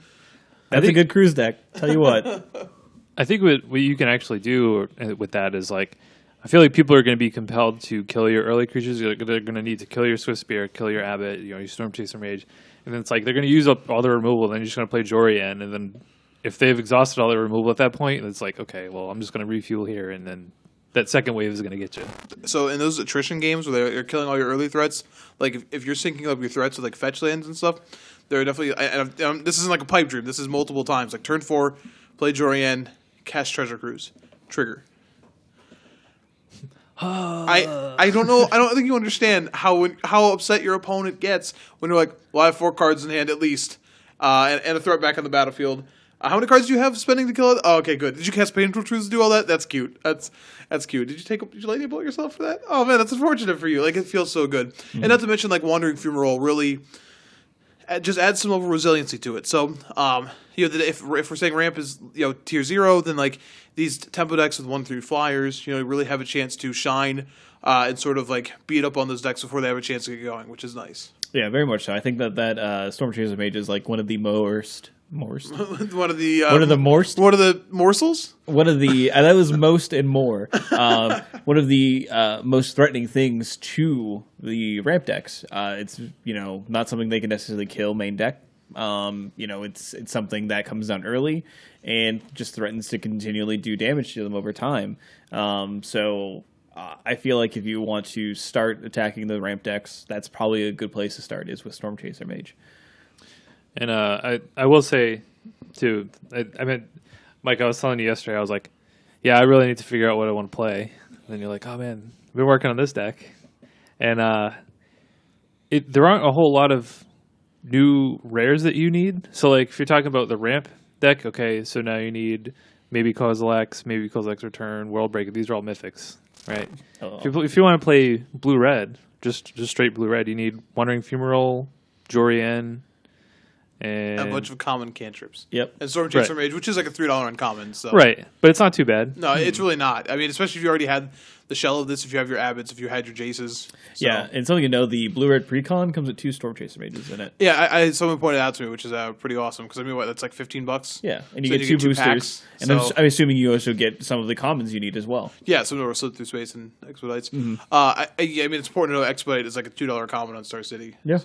That's a good cruise deck. Tell you what. I think what you can actually do with that is, like, I feel like people are going to be compelled to kill your early creatures. They're going to need to kill your Swift Spear, kill your Abbot, your Storm Chaser Mage. And then it's like they're going to use up all their removal, then you're just going to play Jorien. And then if they've exhausted all their removal at that point, it's like, okay, well, I'm just going to refuel here. And then that second wave is going to get you. So in those attrition games where they're killing all your early threats, like if you're syncing up your threats with like fetch lands and stuff, they're definitely. This isn't like a pipe dream. This is multiple times. Like turn 4, play Jorien, cast Treasure Cruise, trigger. I don't know. I don't think you understand how upset your opponent gets when you're like, well, I have 4 cards in hand at least, and a threat back on the battlefield. How many cards do you have spending to kill it? Oh, okay, good. Did you cast Painful Truths to do all that? That's cute. That's cute. Did you lightning bolt yourself for that? Oh man, that's unfortunate for you. Like it feels so good. Mm-hmm. And not to mention like Wandering Fumarole really just adds some level of resiliency to it. So if we're saying ramp is tier 0, then like these tempo decks with 1 through flyers, really have a chance to shine and sort of like beat up on those decks before they have a chance to get going, which is nice. Yeah, very much so. I think that Storm Chaser Mage is like one of the most. One of the one of the most. One of the morsels. One of the that was most and more. One of the most threatening things to the ramp decks. It's not something they can necessarily kill main deck. It's something that comes down early and just threatens to continually do damage to them over time. So I feel like if you want to start attacking the ramp decks, that's probably a good place to start. Is with Storm Chaser Mage. And I will say, too, I mean, Mike, I was telling you yesterday, I was like, yeah, I really need to figure out what I want to play. And then you're like, oh, man, I've been working on this deck. And there aren't a whole lot of new rares that you need. So, like, if you're talking about the ramp deck, okay, so now you need maybe Kozilek's, maybe Kozilek's Return, World Breaker. These are all mythics, right? Oh. If you want to play blue-red, just straight blue-red, you need Wandering Fumarole, Jorien, and a bunch of common cantrips. Yep. And Storm Chaser Mage, which is like a $3 uncommon. So. Right. But it's not too bad. No, it's really not. I mean, especially if you already had the shell of this, if you have your Abbots, if you had your Jaces. So. Yeah, and something the blue-red precon comes with 2 Storm Chaser Mages in it. Yeah, someone pointed out to me, which is pretty awesome. Because I mean, that's like $15? Yeah, and you get 2 boosters. Packs, and I'm assuming you also get some of the commons you need as well. Yeah, some of Slip Through Space and Expedites. Mm-hmm. I mean, it's important to know Expedite is like a $2 common on Star City. Yeah.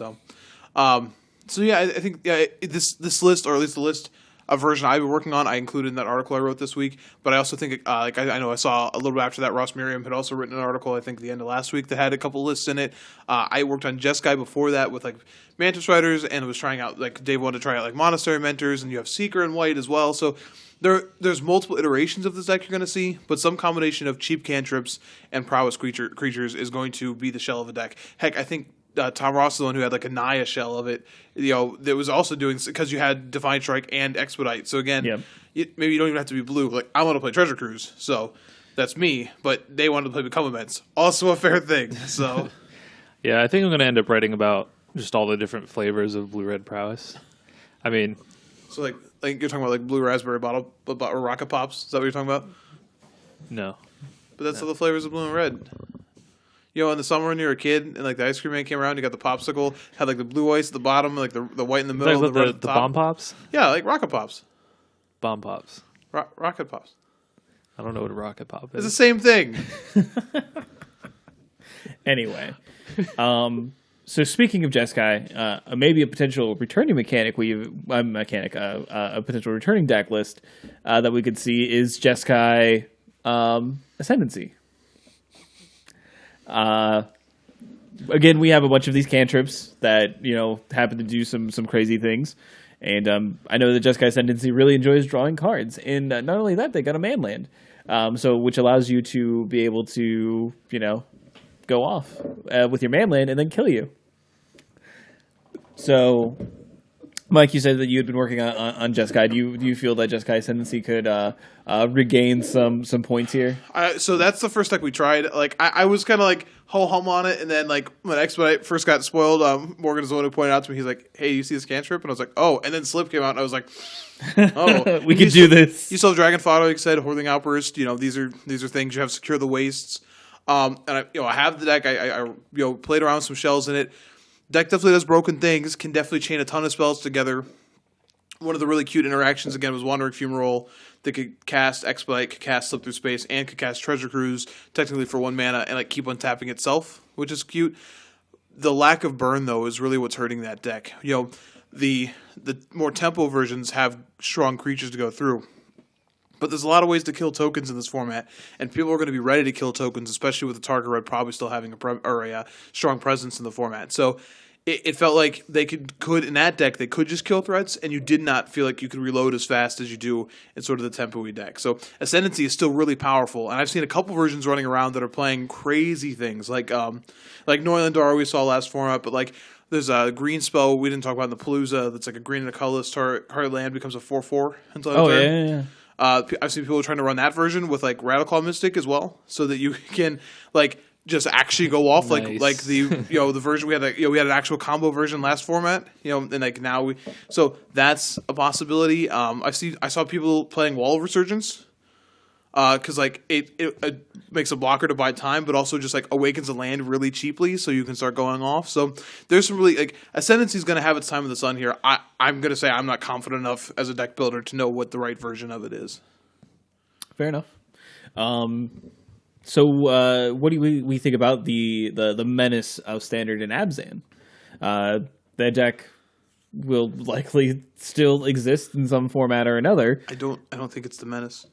So yeah, I think this list, or at least the list of version I've been working on, I included in that article I wrote this week. But I also think, I know I saw a little bit after that, Ross Merriam had also written an article, I think the end of last week, that had a couple lists in it. I worked on Jeskai before that with like Mantis Riders, and was trying out, like Dave wanted to try out like Monastery Mentors, and you have Seeker in white as well. So there's multiple iterations of this deck you're going to see, but some combination of cheap cantrips and prowess creatures is going to be the shell of a deck. Heck, I think Tom Ross is the one who had like a Naya shell of it, that was also doing, because you had Defiant Strike and Expedite. So again, maybe you don't even have to be blue. Like, I want to play Treasure Cruise, so that's me. But they wanted to play Become Immense, also a fair thing. So, yeah, I think I'm going to end up writing about just all the different flavors of blue-red prowess. I mean, so like you're talking about like blue raspberry bottle or rocket pops. Is that what you're talking about? No, but that's all the flavors of blue and red. You know, in the summer when you were a kid and like the ice cream man came around, you got the popsicle, had like the blue ice at the bottom, like the white in the middle, Like the red at the the top. bomb pops? Yeah, like rocket pops, Bomb pops. rocket pops. I don't know what a rocket pop It's the is. same thing. Anyway, so speaking of Jeskai, maybe a potential returning mechanic a potential returning deck list that we could see is Jeskai Ascendancy. Again, we have a bunch of these cantrips that happen to do some crazy things, and I know that Jeskai Ascendancy really enjoys drawing cards, and not only that, they got a man land, so which allows you to be able to go off with your man land and then kill you. So, Mike, you said that you had been working on Jeskai. Do you feel that Jeskai Ascendancy could regain some points here? So that's the first deck we tried. Like I was kind of like ho-hum on it, and then like when Expedite first got spoiled, Morgan is the one who pointed out to me. He's like, "Hey, you see this cantrip?" And I was like, "Oh." And then Slip came out, and I was like, "Oh, We could do this." You still have Dragon Fodder, like I said, Hoarding Outburst. These are things you have. Secure the Wastes. And I have the deck. I played around with some shells in it. Deck definitely does broken things. Can definitely chain a ton of spells together. One of the really cute interactions again was Wandering Fumarole that could cast Expedite, could cast Slip Through Space, and could cast Treasure Cruise technically for 1 mana and like keep on tapping itself, which is cute. The lack of burn though is really what's hurting that deck. The more tempo versions have strong creatures to go through. But there's a lot of ways to kill tokens in this format, and people are going to be ready to kill tokens, especially with the Target Red probably still having a strong presence in the format. So it felt like they could in that deck, they could just kill threats, and you did not feel like you could reload as fast as you do in sort of the tempo-y deck. So Ascendancy is still really powerful, and I've seen a couple versions running around that are playing crazy things, like Norlandar we saw last format, but like there's a green spell we didn't talk about in the Palooza that's like a green and a colorless target land becomes a 4/4 until Oh turn. yeah. I've seen people trying to run that version with like Radiclaw Mystic as well, so that you can like just actually go off Nice. like the the version we had we had an actual combo version last format and like now so that's a possibility. I saw people playing Wall of Resurgence because like it makes a blocker to buy time, but also just like awakens a land really cheaply, so you can start going off. So there's some really like Ascendancy is going to have its time in the sun here. I'm going to say I'm not confident enough as a deck builder to know what the right version of it is. Fair enough. So what do we think about the menace of Standard and Abzan? That deck will likely still exist in some format or another. I don't think it's the menace.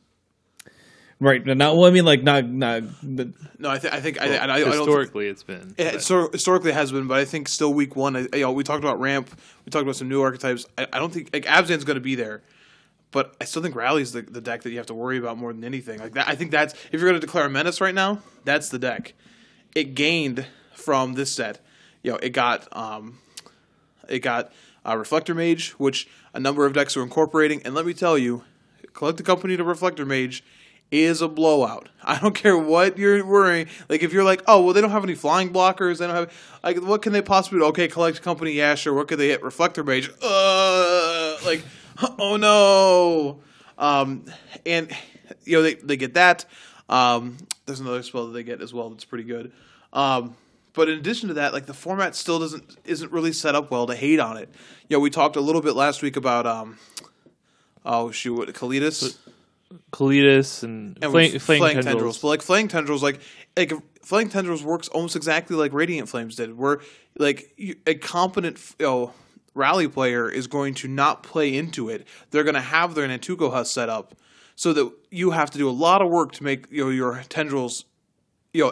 Right. Not well. I mean, like not. No, I think Well, I don't think, historically, it's been. historically it has been, but I think still week one. We talked about ramp. We talked about some new archetypes. I don't think like Abzan's going to be there, but I still think Rally's the deck that you have to worry about more than anything. Like that, I think that's if you're going to declare a menace right now, that's the deck. It gained from this set. It got Reflector Mage, which a number of decks are incorporating, and let me tell you, Collect the Company to Reflector Mage is a blowout. I don't care what you're worrying. Like if you're like, oh well, they don't have any flying blockers. They don't have like what can they possibly do? Okay, Collect Company, yeah, sure. What could they hit? Reflector Mage. Like oh no. And they get that. There's another spell that they get as well that's pretty good. But in addition to that, like the format still isn't really set up well to hate on it. We talked a little bit last week about Kalidas. Kalidas and Flaying Tendrils. But like Flaying Tendrils, like Flaying Tendrils works almost exactly like Radiant Flames did, where like a competent rally player is going to not play into it. They're going to have their Nantuko Husk set up so that you have to do a lot of work to make your Tendrils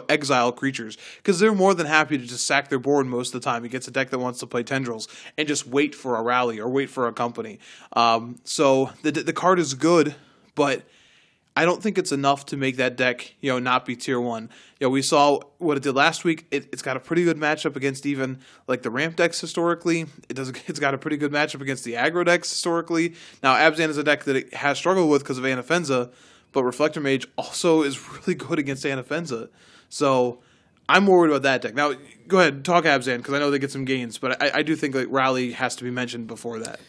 exile creatures, because they're more than happy to just sack their board most of the time against a deck that wants to play Tendrils and just wait for a rally or wait for a company. So the card is good, but I don't think it's enough to make that deck, not be tier 1. We saw what it did last week. It's got a pretty good matchup against even like the ramp decks historically. It's got a pretty good matchup against the aggro decks historically. Now Abzan is a deck that it has struggled with because of Anafenza, but Reflector Mage also is really good against Anafenza. So I'm worried about that deck. Now go ahead, talk Abzan because I know they get some gains, but I do think like Rally has to be mentioned before that.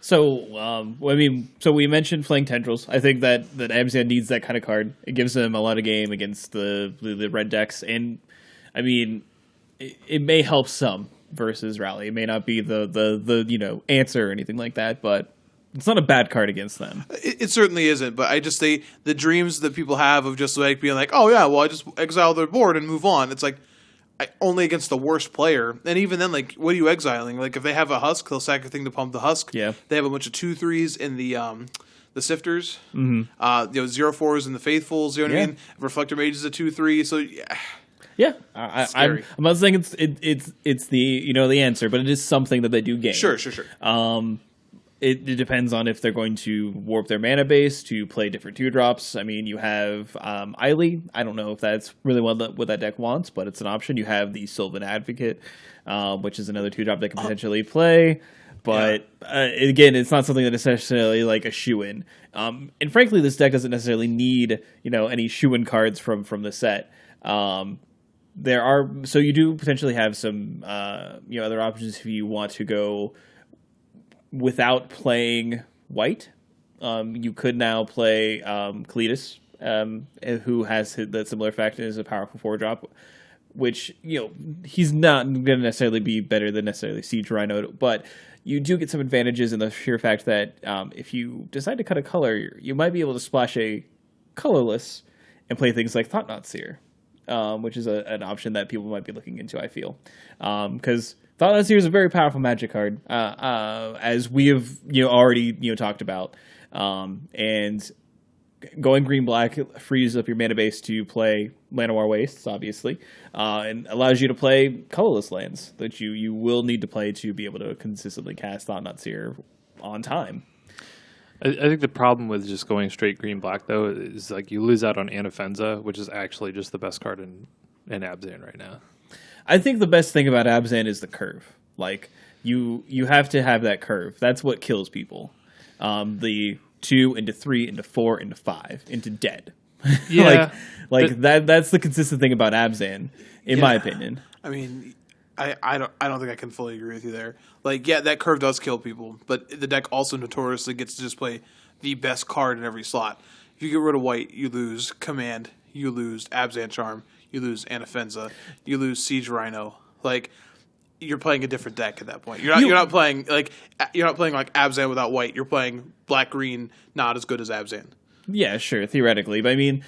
So, so we mentioned Flaying Tendrils. I think that Abzan needs that kind of card. It gives them a lot of game against the red decks, and I mean, it may help some versus Rally. It may not be the answer or anything like that, but it's not a bad card against them. It certainly isn't, but I just say the dreams that people have of just like being like, oh yeah, well I just exile their board and move on. It's like only against the worst player, and even then, like, what are you exiling? Like, if they have a Husk, they'll sack a thing to pump the Husk. Yeah, they have a bunch of 2/3s in the Sifters. Mm-hmm. 0/4s in the Faithfuls. You know what I mean? Reflector Mage is a 2/3. So yeah. Yeah, I'm not saying it's the answer, but it is something that they do gain. Sure. It depends on if they're going to warp their mana base to play different 2-drops. I mean, you have Eiley. I don't know if that's really what that deck wants, but it's an option. You have the Sylvan Advocate, which is another 2-drop they can potentially play. But again, it's not something that is necessarily like a shoe-in. And frankly, this deck doesn't necessarily need any shoe-in cards from the set. So you do potentially have some other options if you want to go without playing white. You could now play Cletus, who has that similar effect and is a powerful 4-drop, which he's not going to necessarily be better than necessarily Siege Rhino, but you do get some advantages in the sheer fact that if you decide to cut a color, you might be able to splash a colorless and play things like Thought-Knot Seer. Which is an option that people might be looking into, I feel. Because Thought-Knot Seer is a very powerful Magic card, as we have already talked about. And going green-black frees up your mana base to play Llanowar Wastes, obviously, and allows you to play colorless lands that you will need to play to be able to consistently cast Thought-Knot Seer on time. I think the problem with just going straight green-black, though, is like you lose out on Anafenza, which is actually just the best card in Abzan right now. I think the best thing about Abzan is the curve. Like, you have to have that curve. That's what kills people. The 2 into 3 into 4 into 5 into dead. Yeah. That's the consistent thing about Abzan, in my opinion. I mean, I don't think I can fully agree with you there. Like, yeah, that curve does kill people, but the deck also notoriously gets to just play the best card in every slot. If you get rid of white, you lose Command, you lose Abzan Charm, you lose Anafenza, you lose Siege Rhino. Like, you're playing a different deck at that point. You're not playing like Abzan without white. You're playing black green, not as good as Abzan. Yeah, sure, theoretically. But I mean,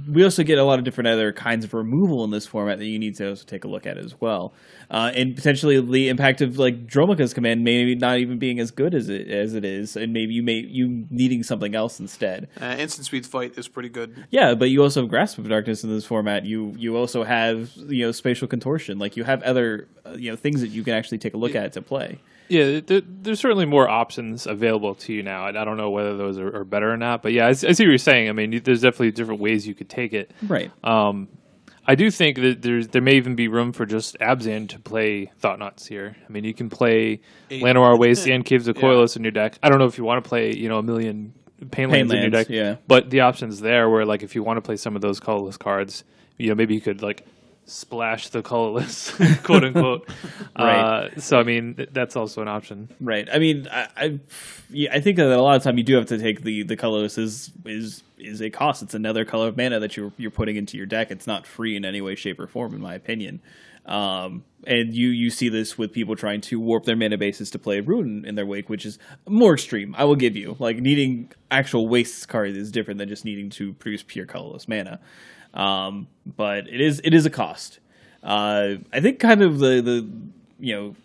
we also get a lot of different other kinds of removal in this format that you need to also take a look at as well. And potentially the impact of like Dromoka's command maybe not even being as good as it is, and maybe you needing something else instead. Instant Speed Fight is pretty good. Yeah, but you also have Grasp of Darkness in this format. You also have Spatial Contortion. Like you have other things that you can actually take a look at to play. Yeah, there's certainly more options available to you now. I don't know whether those are better or not, but yeah, I see what you're saying. I mean, there's definitely different ways you could take it. Right. I do think that there may even be room for just Abzan to play Thought-Knot Seer. I mean, you can play Llanowar Waste and Caves of Koilos in your deck. I don't know if you want to play a million Pain lands in your deck, but the option's there where like if you want to play some of those colorless cards, maybe you could like splash the colorless, quote unquote. Right. So I mean, that's also an option. Right. I mean, I think that a lot of time you do have to take the colorless is a cost. It's another color of mana that you're putting into your deck. It's not free in any way, shape, or form, in my opinion. And you see this with people trying to warp their mana bases to play Ruin in their wake, which is more extreme. I will give you. Like needing actual wastes cards is different than just needing to produce pure colorless mana. But it is a cost. I think kind of the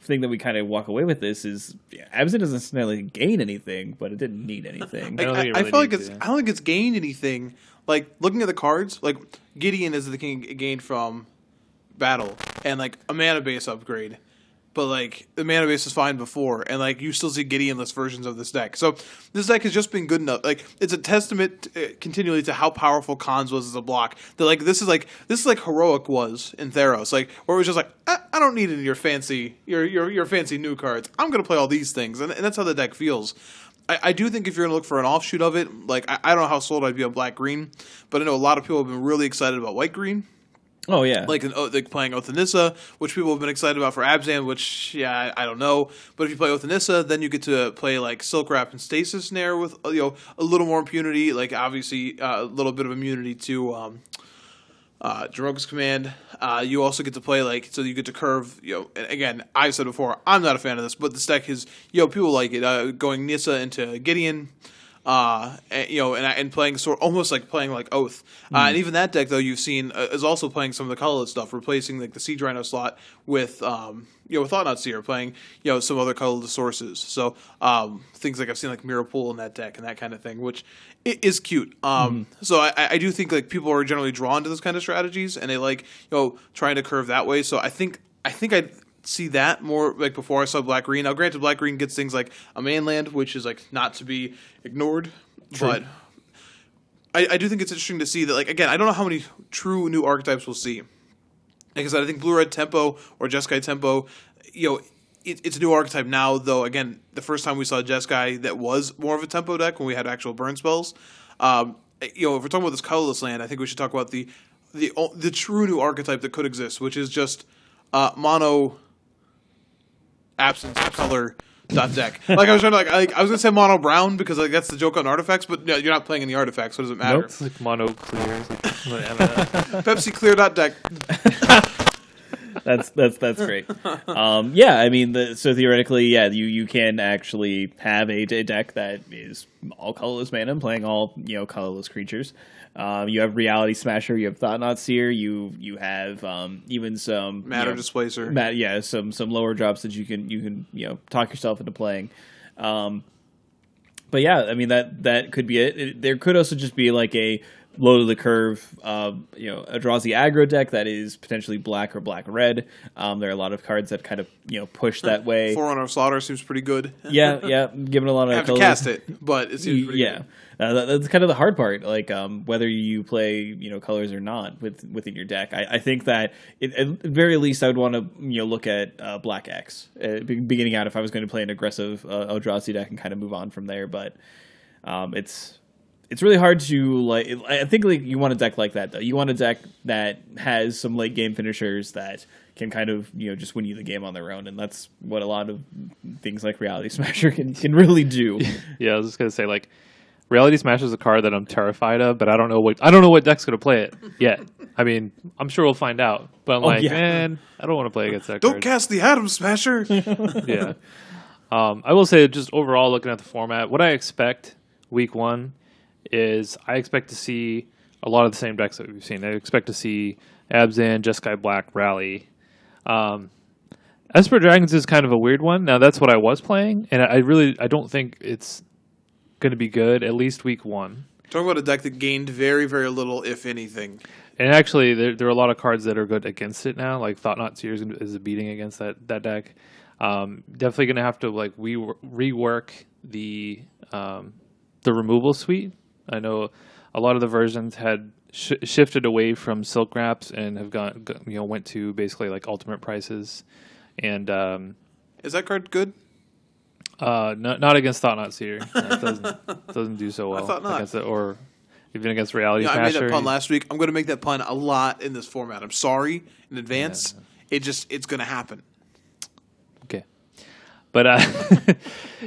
thing that we kind of walk away with this is Abzan doesn't necessarily gain anything, but it didn't need anything. I feel like I don't think it's gained anything. Like looking at the cards, like Gideon is the king gained from battle and like a mana base upgrade. But like the mana base is fine before, and like you still see Gideonless versions of this deck. So this deck has just been good enough. Like it's a testament continually to how powerful Khans was as a block. That like this is like Heroic was in Theros, like where it was just like I don't need any of your fancy new cards. I'm gonna play all these things, and that's how the deck feels. I do think if you're gonna look for an offshoot of it, like I don't know how sold I'd be on black green, but I know a lot of people have been really excited about white green. Oh, yeah. Like playing Oath of Nissa, which people have been excited about for Abzan, which, I don't know. But if you play Oath of Nissa, then you get to play, like, Silk Wrap and Stasis Snare with, a little more impunity. Like, obviously, a little bit of immunity to Jaroka's Command. You also get to play so you get to curve. And again, I've said before, I'm not a fan of this, but this deck is people like it. Going Nissa into Gideon. And playing almost like playing like Oath, and even that deck though you've seen is also playing some of the colorless stuff, replacing like the Siege Rhino slot with with Thought-Knot Seer, playing some other colorless sources. So things like I've seen like Mirror Pool in that deck and that kind of thing, which is cute. So I do think like people are generally drawn to this kind of strategies, and they like trying to curve that way. So I think I'd see that more like before I saw Black Green. Now, granted, Black Green gets things like a Mainland, which is like not to be ignored. True. But I do think it's interesting to see that. Like again, I don't know how many true new archetypes we'll see. Like I said, I think Blue Red Tempo or Jeskai Tempo, it's a new archetype now. Though again, the first time we saw Jeskai that was more of a tempo deck when we had actual burn spells. If we're talking about this colorless land, I think we should talk about the true new archetype that could exist, which is just mono absence of color deck. Like I was trying to I was gonna say mono brown because like that's the joke on artifacts, but no, you're not playing in the artifacts, so it doesn't matter. Nope, it's like mono clear. Pepsi Clear deck. That's great. Yeah, I mean, so theoretically, yeah, you can actually have a deck that is all colorless mana, playing all colorless creatures. You have Reality Smasher, you have Thought-Knot Seer, you have even some Matter Displacer. Some lower drops that you can talk yourself into playing. But yeah, I mean that could be it. There could also just be like a low to the curve, a Eldrazi aggro deck that is potentially black or black red. There are a lot of cards that kind of push that way. Forerunner of Slaughter seems pretty good. yeah, given a lot of I have to cast it, but it seems pretty good. That's kind of the hard part, like whether you play colors or not within your deck. I think that at the very least I would want to look at Black X beginning out if I was going to play an aggressive Eldrazi deck and kind of move on from there. But it's really hard to I think you want a deck like that though. You want a deck that has some late game finishers that can kind of just win you the game on their own, and that's what a lot of things like Reality Smasher can really do. Yeah, I was just gonna say Reality Smasher is a card that I'm terrified of, but I don't know what deck's gonna play it yet. I mean, I'm sure we'll find out, but I'm man, I don't want to play against that Don't card. cast the Atom Smasher. Yeah. I will say, just overall looking at the format, what I expect week one is I expect to see a lot of the same decks that we've seen. I expect to see Abzan, Jeskai Black, Rally. Esper Dragons is kind of a weird one. Now, that's what I was playing, and I don't think it's going to be good, at least week one. Talking about a deck that gained very, very little, if anything. And actually, there are a lot of cards that are good against it now, like Thought-Knot Seer is beating against that deck. Definitely going to have to rework the removal suite. I know a lot of the versions had shifted away from Silk Wraps and have went to basically like ultimate prices. And is that card good? Not against Thought-Knot Seer. It doesn't do so well. I thought not. Against it, or even against Reality Smasher. I made that pun last week. I'm going to make that pun a lot in this format. I'm sorry in advance. Yeah. It's going to happen. Okay. But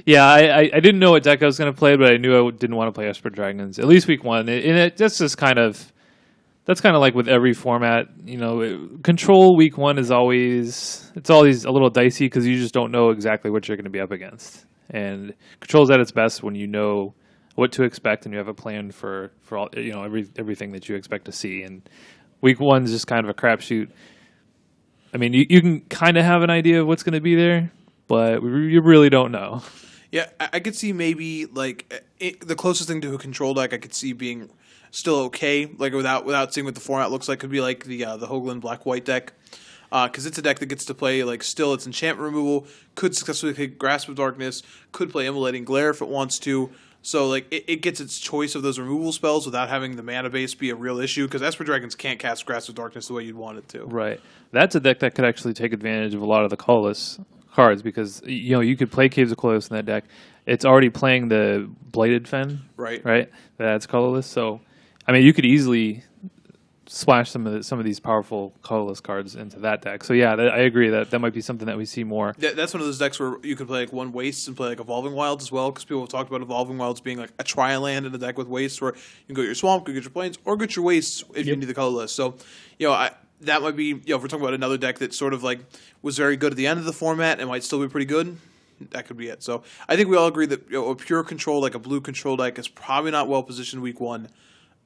yeah, I didn't know what deck I was going to play, but I knew I didn't want to play Esper Dragons at least week one. And that's kind of like with every format. Control week one is always a little dicey because you just don't know exactly what you're going to be up against. And Control's at its best when you know what to expect and you have a plan for all everything that you expect to see. And week one's just kind of a crapshoot. I mean, you can kind of have an idea of what's going to be there, but you really don't know. Yeah, I could see maybe the closest thing to a Control deck I could see being still okay, without seeing what the format looks like, could be like the Hoagland Black-White deck. Because it's a deck that gets to play still its enchantment removal, could successfully play Grasp of Darkness, could play Immolating Glare if it wants to. So it gets its choice of those removal spells without having the mana base be a real issue. Because Esper Dragons can't cast Grasp of Darkness the way you'd want it to. Right, that's a deck that could actually take advantage of a lot of the colorless cards because you could play Caves of Colorless in that deck. It's already playing the Bladed Fen, right? That's colorless. So, I mean, you could easily splash some of these powerful colorless cards into that deck. So yeah, I agree that might be something that we see more. That's one of those decks where you can play like one Waste and play like Evolving Wilds as well, because people have talked about Evolving Wilds being like a tri-land in a deck with Waste, where you can go your Swamp, go get your Plains, or get your Wastes if you need the colorless. So, that might be, if we're talking about another deck that sort of like was very good at the end of the format and might still be pretty good, that could be it. So I think we all agree that a pure control, like a blue control deck, is probably not well positioned week one.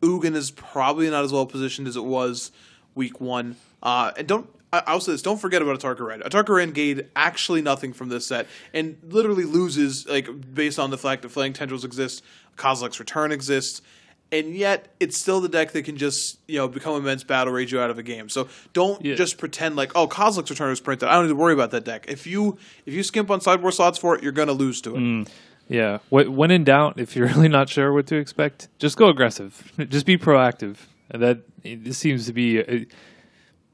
Ugin is probably not as well positioned as it was week one. And I'll say this, don't forget about Atarka Red. Atarka Red gained actually nothing from this set and literally loses, like, based on the fact that Flaying Tendrils exist, Kozilek's Return exists, and yet it's still the deck that can just, become immense battle rage you out of a game. So don't just pretend like, Kozilek's Return is printed, I don't need to worry about that deck. If you skimp on sideboard slots for it, you're going to lose to it. Yeah. When in doubt, if you're really not sure what to expect, just go aggressive. Just be proactive. It seems to be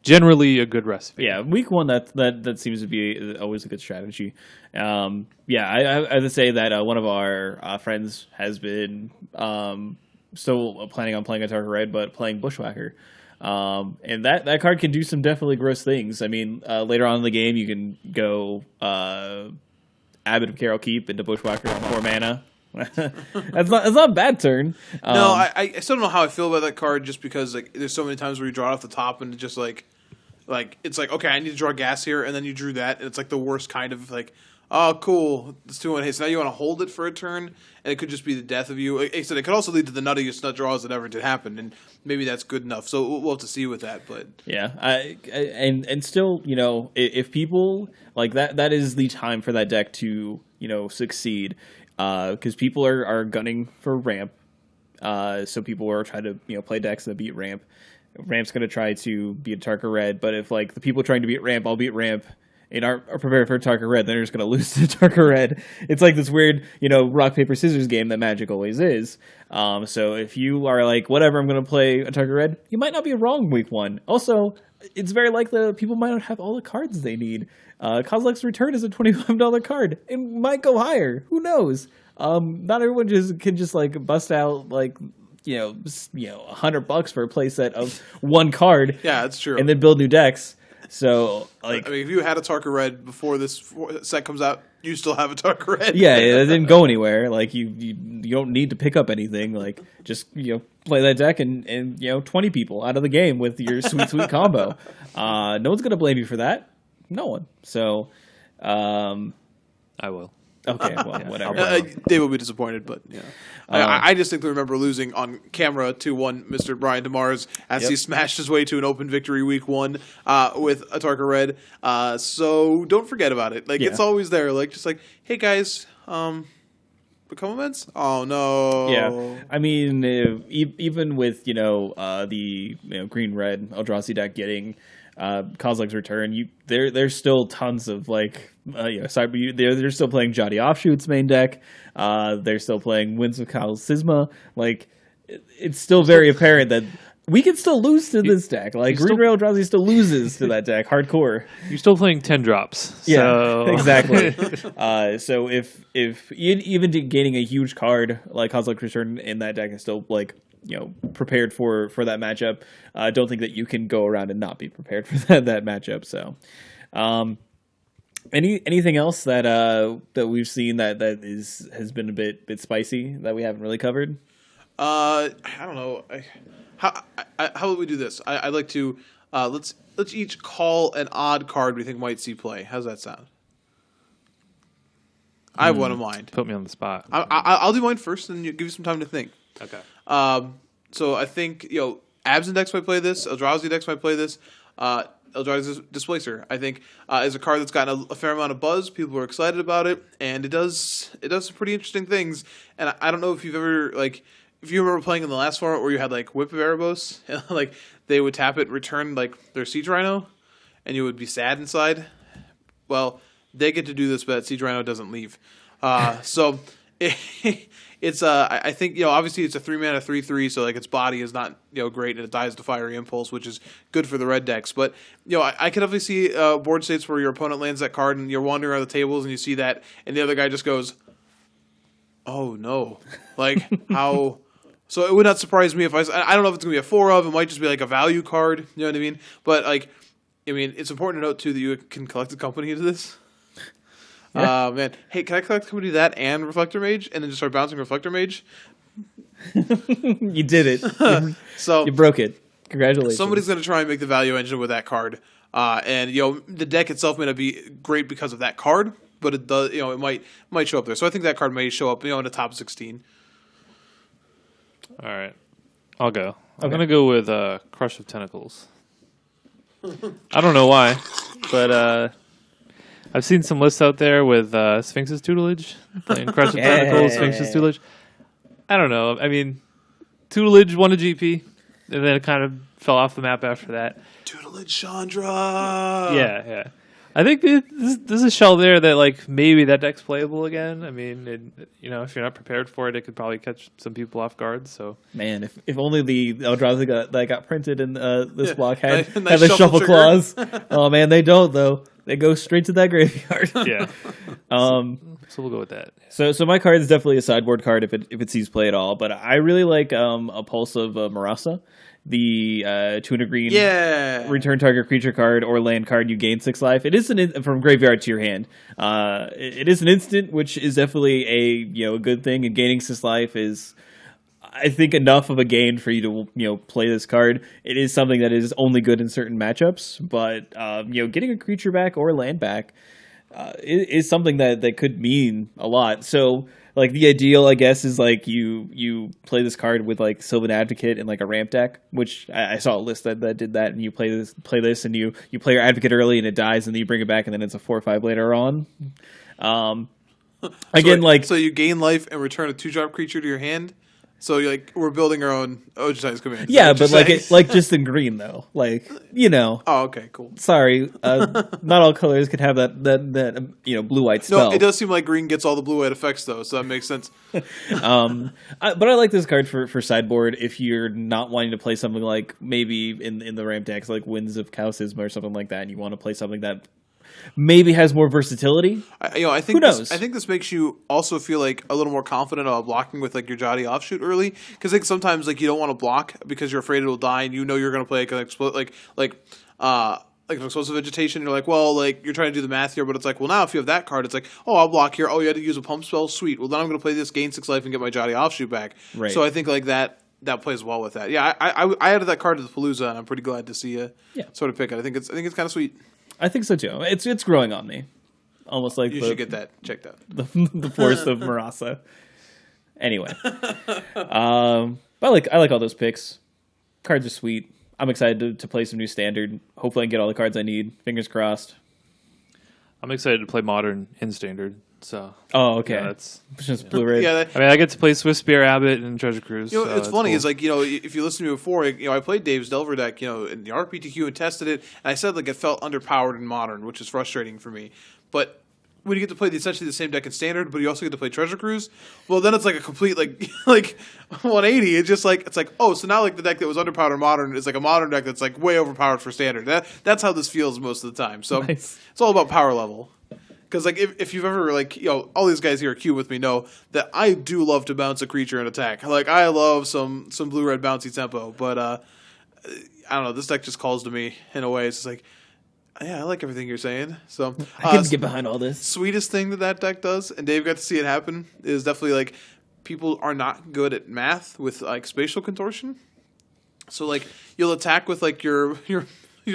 generally a good recipe. Yeah, week one that seems to be always a good strategy. I would say that one of our friends has been still planning on playing Atarka Red, but playing Bushwhacker. And that card can do some definitely gross things. I mean, later on in the game, you can go Abbot of Carol Keep into Bushwhacker on 4 mana. That's not a bad turn. No, I still don't know how I feel about that card, just because like there's so many times where you draw it off the top and it just like it's like, okay, I need to draw gas here, and then you drew that, and it's like the worst kind of like, oh cool, it's 2-1 hit. So now you want to hold it for a turn, and it could just be the death of you. Like I said, it could also lead to the nuttiest nut draws that ever did happen, and maybe that's good enough. So we'll have to see with that. But yeah, and still, if people like that is the time for that deck to succeed, because people are gunning for ramp. So people are trying to play decks that beat ramp. Ramp's going to try to beat Atarka Red, but if like the people trying to beat ramp all beat ramp and are prepared for Atarka Red, then they're just going to lose to Atarka Red. It's like this weird, rock, paper, scissors game that Magic always is. So if you are like, whatever, I'm going to play Atarka Red, you might not be wrong week one. Also, it's very likely that people might not have all the cards they need. Kozilek's Return is a $25 card. It might go higher. Who knows? Not everyone can just like bust out like $100 for a playset of one card. Yeah, that's true. And then build new decks. So like, I mean, if you had Atarka Red before this set comes out, you still have Atarka Red. Yeah, it didn't go anywhere. Like you don't need to pick up anything. Like just play that deck and 20 people out of the game with your sweet combo. No one's gonna blame you for that. No one. So, I will. Okay, well, whatever. Dave will be disappointed, but yeah. I distinctly remember losing on camera to one Mr. Brian DeMars as he smashed his way to an open victory week one with Atarka Red. So don't forget about it. Like it's always there. Like just like, hey guys, become events. Oh no. Yeah, I mean, even with the green red Eldrazi deck getting Kozilek's Return, there's still tons of like they're still playing Jotty Offshoot's main deck. They're still playing Winds of Kyle Sisma. Like it's still very apparent that we can still lose to this deck. Like Green Red Eldrazi still loses to that deck hardcore. You're still playing 10 drops. Yeah, exactly. So if even gaining a huge card like Kozilek's Return in that deck is still like prepared for that matchup, I don't think that you can go around and not be prepared for that matchup. So, anything else that we've seen that has been a bit spicy that we haven't really covered? I don't know. How would we do this? I'd like to let's each call an odd card we think might see play. How's that sound? I have one in mind. Put me on the spot. I'll do mine first, and give you some time to think. Okay. So I think Absent decks might play this. Eldrazi decks might play this. Eldrazi's Displacer, I think, is a card that's gotten a fair amount of buzz. People are excited about it, and it does some pretty interesting things. And I don't know if you've ever if you remember playing in the last format where you had like Whip of Erebos, and like they would tap it, return like their Siege Rhino, and you would be sad inside. Well, they get to do this, but Siege Rhino doesn't leave. So it's I think obviously it's a 3-mana 3/3, so like its body is not great, and it dies to Fiery Impulse, which is good for the red decks. But I can definitely see board states where your opponent lands that card, and you're wandering around the tables, and you see that, and the other guy just goes, "Oh no!" Like how So it would not surprise me if I don't know if it's gonna be a 4 of. It might just be like a value card. You know what I mean? But like, I mean, it's important to note too that you can collect a company into this. Yeah. Man, hey, can I collect a company to that and Reflector Mage, and then just start bouncing Reflector Mage? You did it. So You broke it. Congratulations. somebody's going to try and make the value engine with that card, and the deck itself may not be great because of that card, but it does. It might show up there. So I think that card may show up in the top 16. All right, I'll go. I'm Okay. gonna go with Crush of Tentacles. I don't know why, but I've seen some lists out there with Sphinx's tutelage, playing Crush of Tentacles, Sphinx's tutelage. I don't know. I mean, tutelage won a GP, and then it kind of fell off the map after that. Tutelage Chandra. Yeah. I think there's a shell there that like maybe that deck's playable again. I mean, if you're not prepared for it, it could probably catch some people off guard. So Man, if only the Eldrazi that got printed in this block had Nice the shuffle shuffle trigger. clause. Oh man, they don't though. They go straight to that graveyard. yeah, so we'll go with that. So my card is definitely a sideboard card if it sees play at all. But I really like a Pulse of Marasa, the 2 green. Yeah. Return target creature card or land card. You gain 6 life. It is from graveyard to your hand. It is an instant, which is definitely a good thing. And gaining 6 life is, I think, enough of a gain for you to play this card. It is something that is only good in certain matchups, but getting a creature back or land back is something that could mean a lot. So like the ideal, I guess, is like you play this card with like Sylvan Advocate and like a ramp deck, which I saw a list that did that, and you play this and you play your Advocate early and it dies, and then you bring it back and then it's a 4/5 later on. Again, so you gain life and return a 2-drop creature to your hand. So we're building our own Ojutai's command. yeah, but like just in green though, Oh, okay, cool. Sorry, not all colors could have that blue white spell. No, it does seem like green gets all the blue white effects though, so that makes sense. But I like this card for sideboard if you're not wanting to play something like maybe in the ramp decks like Winds of Chaosism or something like that, and you want to play something that maybe has more versatility. I think Who knows? I think this makes you also feel like a little more confident about blocking with like your Jotty offshoot early, because like sometimes like you don't want to block because you're afraid it'll die, and you're going to play like an explosive vegetation. You're like, well, like you're trying to do the math here, but it's like, well, now if you have that card, it's like, oh, I'll block here. Oh, you had to use a pump spell. Sweet. Well, then I'm going to play this, gain 6 life, and get my Jotty offshoot back. Right. So I think like that plays well with that. Yeah, I added that card to the Palooza, and I'm pretty glad to see you sort of pick it. I think it's kind of sweet. I think so too. It's growing on me, almost like You should get that checked out. the Forest of Marasa. Anyway, but I like all those picks. Cards are sweet. I'm excited to play some new standard. Hopefully, I can get all the cards I need. Fingers crossed. I'm excited to play Modern in Standard. So Oh, okay. that's Just blue red. Yeah, I mean, I get to play Swiss Spear Abbot and Treasure Cruise. it's so funny. cool. Is like if you listen to me before, I played Dave's Delver deck, in the RPTQ and tested it, and I said like it felt underpowered in Modern, which is frustrating for me. But when you get to play essentially the same deck in Standard, but you also get to play Treasure Cruise, well, then it's like a complete like 180. It's just like oh, so now like the deck that was underpowered in Modern is like a Modern deck that's like way overpowered for Standard. That's how this feels most of the time. So Nice. It's all about power level. Because like if you've ever all these guys here at Cube with me know that I do love to bounce a creature and attack. Like I love some blue red bouncy tempo, but I don't know, this deck just calls to me in a way. It's just like, yeah, I like everything you're saying. So I can get behind all this. sweetest thing that deck does, and Dave got to see it happen, is definitely like people are not good at math with like spatial contortion. So like you'll attack with like your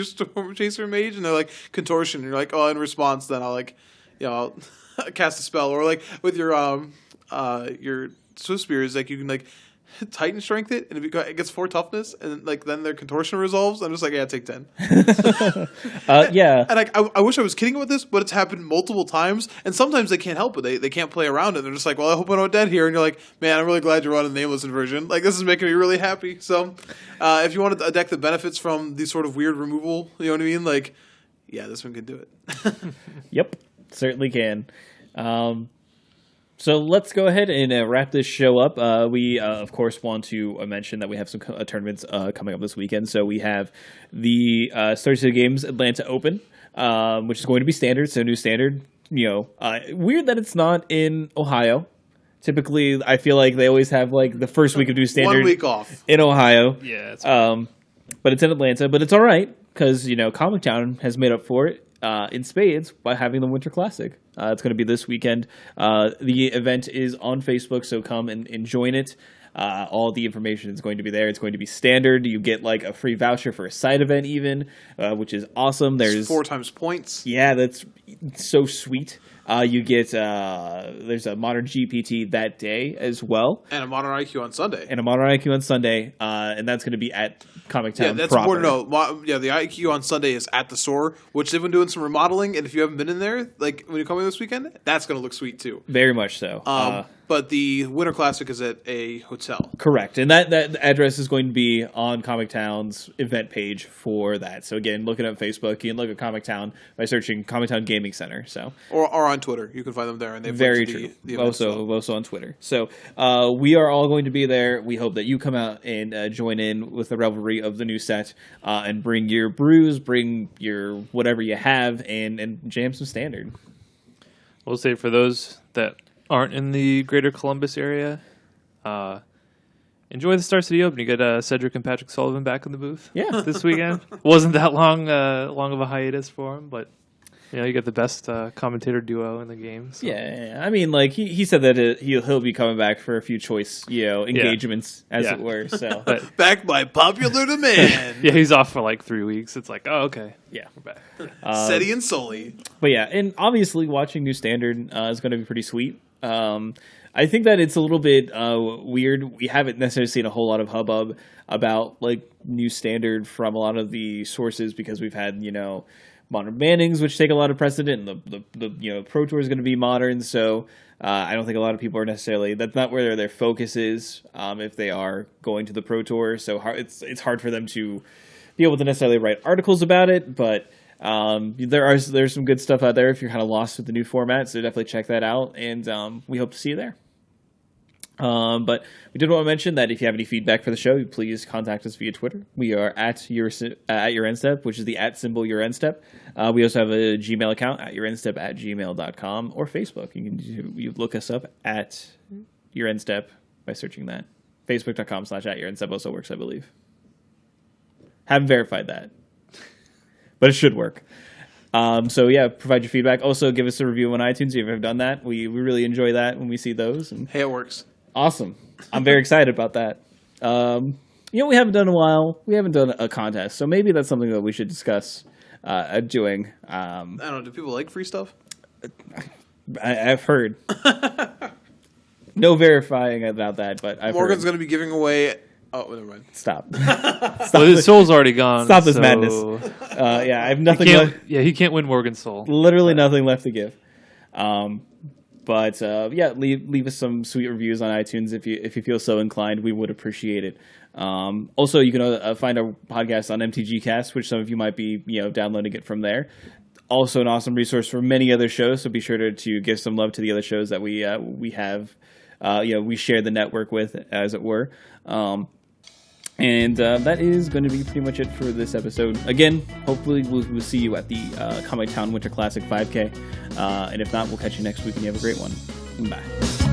Storm Chaser mage, and they're like contortion, and you're like, oh, in response, then I'll like. I'll cast a spell, or like with your Swift Spear is like you can like Titan Strength it, and it gets 4 toughness, and like then their contortion resolves. I'm just like, yeah, take 10. Yeah. And like I wish I was kidding about this, but it's happened multiple times, and sometimes they can't help it. They can't play around it. They're just like, well, I hope I'm not dead here, and you're like, man, I'm really glad you're running the Nameless inversion. Like this is making me really happy. So if you wanted a deck that benefits from these sort of weird removal, you know what I mean? Like, yeah, this one can do it. Yep. Certainly can. So let's go ahead and wrap this show up. We, of course, want to mention that we have some tournaments coming up this weekend. So we have the Star City Games Atlanta Open, which is going to be standard. So new standard. Weird that it's not in Ohio. Typically, I feel like they always have like the first week of New Standard 1 week off. in Ohio. Yeah, it's But it's in Atlanta. But it's all right because Comic Town has made up for it in spades by having the Winter Classic. It's going to be this weekend. The event is on Facebook, so come and join it. All the information is going to be there. It's going to be standard. You get like a free voucher for a side event, even, which is awesome. There's 4 times points. Yeah, that's so sweet. You get there's a Modern GPT that day as well, And a Modern IQ on Sunday. and a Modern IQ on Sunday, and that's going to be at Comic Town. Yeah, that's proper. important to know. The IQ on Sunday is at the store, which they've been doing some remodeling. And if you haven't been in there, like when you're coming this weekend, that's going to look sweet too. Very much so. But the Winter Classic is at a hotel. Correct, and that address is going to be on Comic Town's event page for that. So again, look it up on Facebook. You can look at Comic Town by searching Comic Town Gaming Center. So Or on Twitter. You can find them there. And they've very linked to true. the event as well. Also on Twitter. So we are all going to be there. We hope that you come out and join in with the revelry of the new set and bring your brews, bring your whatever you have, and jam some Standard. We'll say for those that aren't in the greater Columbus area, enjoy the Star City Open. You get Cedric and Patrick Sullivan back in the booth. Yeah. This weekend. Wasn't that long of a hiatus for him, but you get the best commentator duo in the game. So. Yeah, I mean, like he said that he'll be coming back for a few choice, engagements, as it were. So, Back by popular demand. yeah, he's off for like 3 weeks. It's like, oh, okay, yeah, we're back. Seti and Sully. But yeah, and obviously watching New Standard is going to be pretty sweet. I think that it's a little bit weird. We haven't necessarily seen a whole lot of hubbub about like New Standard from a lot of the sources because we've had modern bannings, which take a lot of precedent, and the Pro Tour is going to be modern. So I don't think a lot of people are necessarily, that's not where their focus is if they are going to the Pro Tour. So it's hard for them to be able to necessarily write articles about it, but there's some good stuff out there if you're kind of lost with the new format, so definitely check that out, and we hope to see you there. But we did want to mention that if you have any feedback for the show, please contact us via Twitter. We are at your @YourEndStep, which is the @ Your End Step. We also have a Gmail account at YourEndStep@gmail.com, or Facebook. You look us up at Your End Step by searching that. Facebook.com/@YourEndStep also works, I believe. Haven't verified that, but it should work. So yeah, provide your feedback. Also, give us a review on iTunes if you have done that. We really enjoy that when we see those. And Hey, it works. awesome. I'm very excited about that. We haven't done in a while. We haven't done a contest, so maybe that's something that we should discuss doing. I don't know. Do people like free stuff? I've heard. No verifying about that, but I've Morgan's heard. going to be giving away. Oh, never mind. Stop. Well, his soul's already gone. Stop this so madness. Yeah, I have nothing left. he can't win Morgan's soul. Literally nothing left to give. But leave us some sweet reviews on iTunes if you feel so inclined. We would appreciate it. Also, you can find our podcast on MTG Cast, which some of you might be downloading it from there. Also, an awesome resource for many other shows. So be sure to give some love to the other shows that we have. We share the network with, as it were. And that is going to be pretty much it for this episode. Again, hopefully we'll see you at the Comic Town Winter Classic 5K. And if not, we'll catch you next week and you have a great one. Bye.